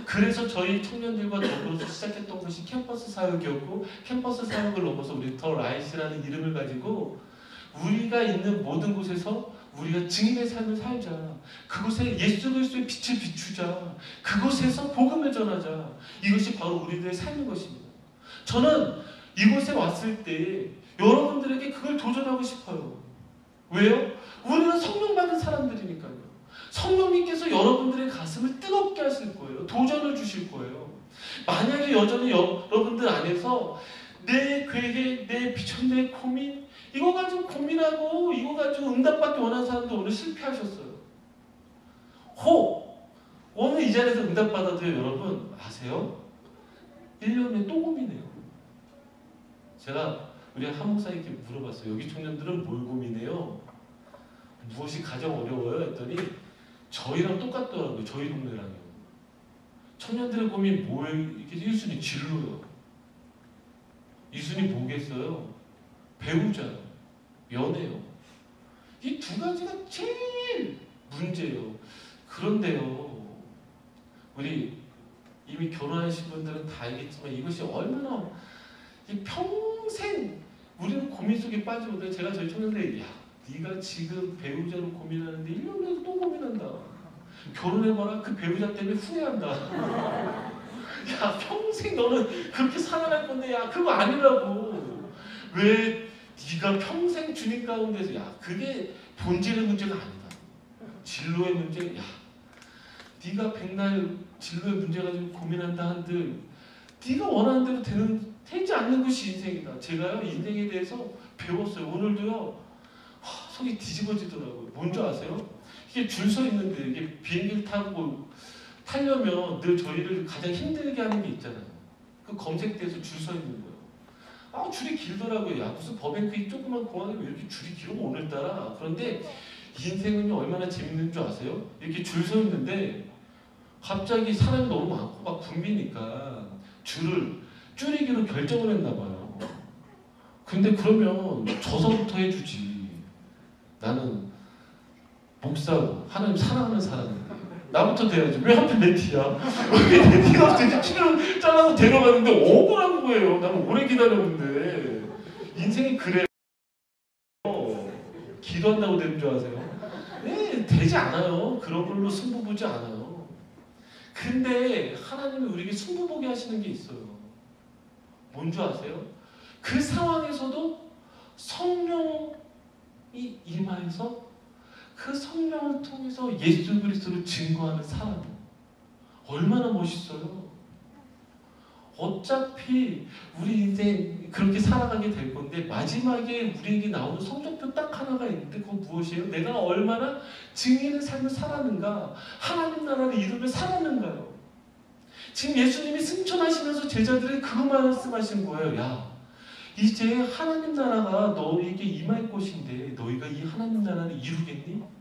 그래서 저희 청년들과 더불어서 시작했던 것이 캠퍼스 사역이었고 캠퍼스 사역을 넘어서 우리 더 라이스라는 이름을 가지고 우리가 있는 모든 곳에서 우리가 증인의 삶을 살자. 그곳에 예수 그리스도의 빛을 비추자. 그곳에서 복음을 전하자. 이것이 바로 우리들의 삶인 것입니다. 저는 이곳에 왔을 때 여러분들에게 그걸 도전하고 싶어요. 왜요? 우리는 성령 받은 사람들이니까요. 성령님께서 여러분들의 가슴을 뜨겁게 하실 거예요. 도전을 주실 거예요. 만약에 여전히 여러분들 안에서 내 괴계, 내 비전, 내 고민 이거 가지고 고민하고 이거 가지고 응답받기 원하는 사람들 오늘 실패하셨어요. 오늘 이 자리에서 응답받아도요. 여러분 아세요? 1년에 또 고민해요. 제가 우리 한 목사님께 물어봤어요. 여기 청년들은 뭘 고민해요? 무엇이 가장 어려워요? 했더니 저희랑 똑같더라고요. 저희 동네랑요. 청년들의 고민 뭐예요? 이게 1순위 진로요. 2순위 뭐겠어요? 배우자요. 연애요. 이 두 가지가 제일 문제예요. 그런데요. 우리 이미 결혼하신 분들은 다 알겠지만 이것이 얼마나 평생 우리는 고민 속에 빠지거든요. 제가 저희 청년들에게 네가 지금 배우자로 고민하는데 1년 내로 또 고민한다. 결혼해봐라. 그 배우자 때문에 후회한다. 야 평생 너는 그렇게 살아갈 건데 야 그거 아니라고. 왜 네가 평생 주님 가운데서 야 그게 본질의 문제가 아니다. 진로의 문제. 야 네가 백날 진로의 문제 가지고 고민한다 한들 네가 원하는 대로 되지 않는 것이 인생이다. 제가요 인생에 대해서 배웠어요. 오늘도요. 속이 뒤집어지더라고요. 뭔지 아세요? 이게 줄 서 있는데 이게 비행기를 타려면 늘 저희를 가장 힘들게 하는 게 있잖아요. 그 검색대에서 줄 서 있는 거예요. 줄이 길더라고요. 야 무슨 버뱅크 이 조그만 공항에 왜 이렇게 줄이 길어 오늘따라. 그런데 인생은요 얼마나 재밌는 줄 아세요? 이렇게 줄 서 있는데 갑자기 사람이 너무 많고 막 붐비니까 줄을 줄이기로 결정을 했나 봐요. 근데 그러면 저서부터 해주지. 나는 목사고 하나님 사랑하는 사람인데 나부터 돼야지. 왜 하필 내 티야? 왜 내 티가 없지? 티를 잘라서 데려가는데 억울한 거예요. 나는 오래 기다렸는데. 인생이 그래요. 기도한다고 되는 줄 아세요? 네, 되지 않아요. 그런 걸로 승부 보지 않아요. 근데 하나님이 우리에게 승부 보게 하시는 게 있어요. 뭔 줄 아세요? 그 상황에서도 성령이 임하여서 그 성령을 통해서 예수 그리스도를 증거하는 사람, 얼마나 멋있어요. 어차피 우리 인생 그렇게 살아가게 될 건데 마지막에 우리에게 나오는 성적표 딱 하나가 있는데 그건 무엇이에요? 내가 얼마나 증인의 삶을 살았는가, 하나님 나라를 이루며 살았는가요? 지금 예수님이 승천하시면서 제자들에게 그거 말씀하신 거예요. 야, 이제 하나님 나라가 너에게 임할 것인데 너희가 이 하나님 나라를 이루겠니?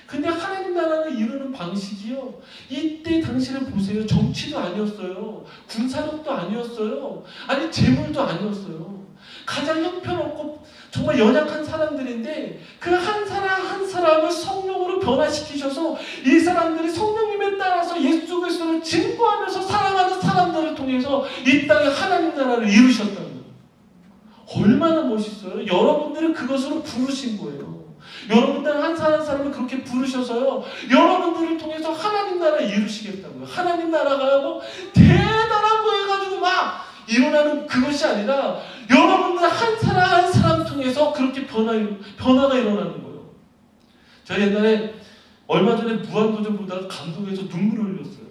근데 하나님 나라를 이루는 방식이요, 이때 당시를 보세요. 정치도 아니었어요. 군사력도 아니었어요. 아니 재물도 아니었어요. 가장 형편없고 정말 연약한 사람들인데 그 한 사람 한 사람을 성령으로 변화시키셔서 이 사람들이 성령님에 따라서 예수 그리스도를 증거하면서 살아가는 사람들을 통해서 이 땅에 하나님 나라를 이루셨다는 거예요. 얼마나 멋있어요. 여러분들은 그것으로 부르신 거예요. 여러분들 한 사람 한 사람을 그렇게 부르셔서요, 여러분들을 통해서 하나님 나라 이루시겠다고요. 하나님 나라가 뭐 대단한 거 해가지고 막 일어나는 그것이 아니라 여러분들 한 사람 한 사람 통해서 그렇게 변화가 일어나는 거예요. 저 옛날에 얼마 전에 무한도전 보다가 감동해서 눈물을 흘렸어요.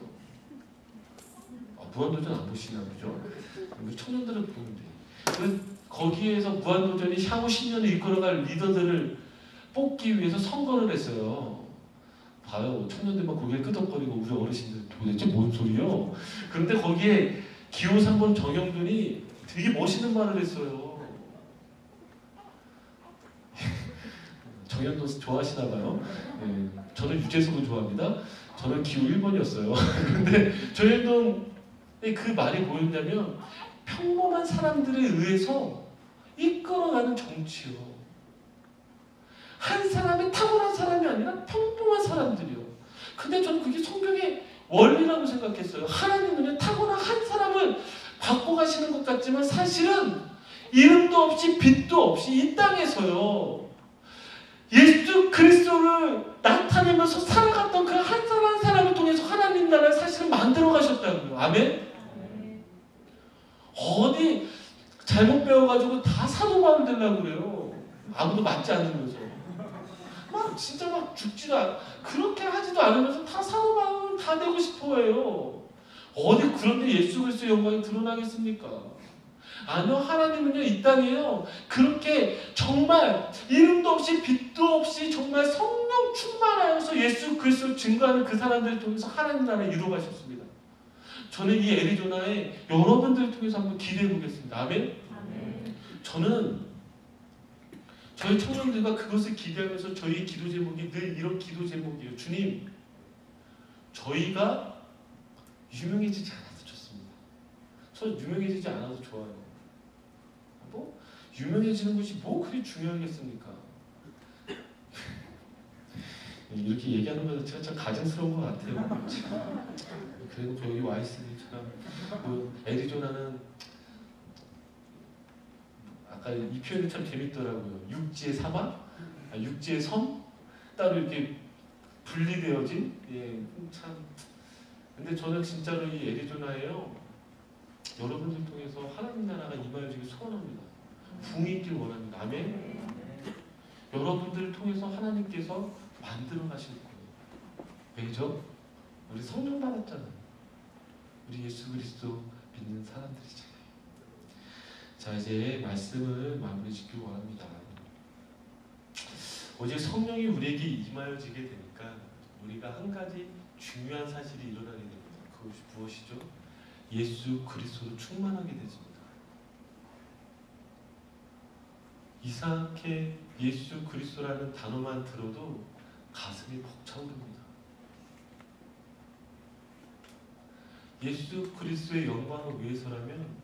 무한도전 안 보시나 보죠? 청년들은 보는데 거기에서 무한도전이 향후 10년을 이끌어갈 리더들을 뽑기 위해서 선거를 했어요. 봐요. 청년들만 고개를 끄덕거리고 우리 어르신들 도대체 뭔 소리요? 그런데 거기에 기호 3번 정영돈이 되게 멋있는 말을 했어요. 정영돈 좋아하시나 봐요. 네, 저는 유재석을 좋아합니다. 저는 기호 1번이었어요. 근데 정영돈의 그 말이 뭐였냐면 평범한 사람들에 의해서 이끌어가는 정치요. 한 사람이 탁월한 사람이 아니라 평범한 사람들이요. 근데 저는 그게 성경의 원리라고 생각했어요. 하나님은 탁월한 한 사람을 갖고 가시는 것 같지만 사실은 이름도 없이 빛도 없이 이 땅에서요, 예수 그리스도를 나타내면서 살아갔던 그 한 사람 한 사람을 통해서 하나님 나라를 사실은 만들어 가셨다고요. 아멘? 어디 잘못 배워가지고 다 사도 바울 되려고 그래요. 아무도 맞지 않으면서. 막 진짜 막 죽지도 그렇게 하지도 않으면서 다 사도 바울 다 되고 싶어 해요. 어디 그런데 예수 그리스도의 영광이 드러나겠습니까? 아니요. 하나님은요, 이 땅에요, 그렇게 정말 이름도 없이 빛도 없이 정말 성령 충만하여서 예수 그리스도를 증거하는 그 사람들을 통해서 하나님 나라를 이루어가셨습니다. 저는 이 애리조나에 여러분들을 통해서 한번 기대해 보겠습니다. 아멘? 저는 저희 청년들과 그것을 기대하면서 저희의 기도 제목이 늘 이런 기도 제목이에요. 주님, 저희가 유명해지지 않아도 좋습니다. 저 유명해지지 않아도 좋아요. 뭐 유명해지는 것이 뭐 그리 중요하겠습니까? 이렇게 얘기하는 거 제가 참 가증스러운 것 같아요. 그리고 여기 와 있으니 참 뭐 애리조나는 아까 이 표현이 참 재밌더라고요. 육지의 사막, 육지의 섬, 따로 이렇게 분리되어진. 예, 참. 근데 저는 진짜로 이 애리조나에요, 여러분들 통해서 하나님 나라가 임하여지길 소원합니다. 붕이 있길 원합니다. 아멘. 여러분들을 통해서 하나님께서 만들어 가실 거예요. 왜죠? 우리 성령 받았잖아요. 우리 예수 그리스도 믿는 사람들이잖아요. 자, 이제 말씀을 마무리 짓길 원합니다. 어제 성령이 우리에게 임하여지게 되니까 우리가 한 가지 중요한 사실이 일어나게 됩니다. 그것이 무엇이죠? 예수 그리스도로 충만하게 되십니다. 이상하게 예수 그리스도라는 단어만 들어도 가슴이 벅차오릅니다. 예수 그리스도의 영광을 위해서라면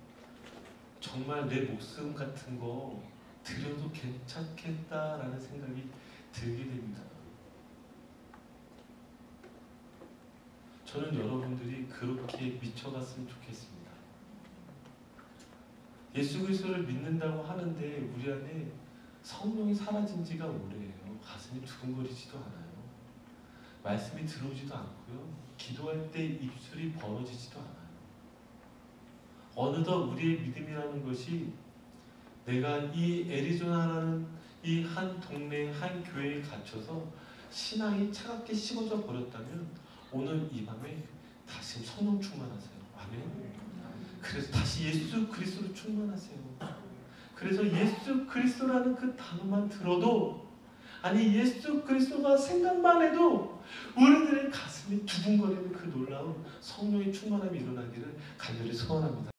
정말 내 목숨 같은 거 드려도 괜찮겠다라는 생각이 들게 됩니다. 저는 여러분들이 그렇게 미쳐갔으면 좋겠습니다. 예수 그리스도를 믿는다고 하는데 우리 안에 성령이 사라진 지가 오래예요. 가슴이 두근거리지도 않아요. 말씀이 들어오지도 않고요. 기도할 때 입술이 벌어지지도 않아요. 어느덧 우리의 믿음이라는 것이 내가 이 애리조나라는 이 한 동네 한 교회에 갇혀서 신앙이 차갑게 식어져 버렸다면 오늘 이 밤에 다시 성령 충만하세요. 아멘. 그래서 다시 예수 그리스도로 충만하세요. 그래서 예수 그리스도라는 그 단어만 들어도, 아니 예수 그리스도가 생각만 해도 우리들의 가슴이 두근거리는 그 놀라운 성령의 충만함이 일어나기를 간절히 소원합니다.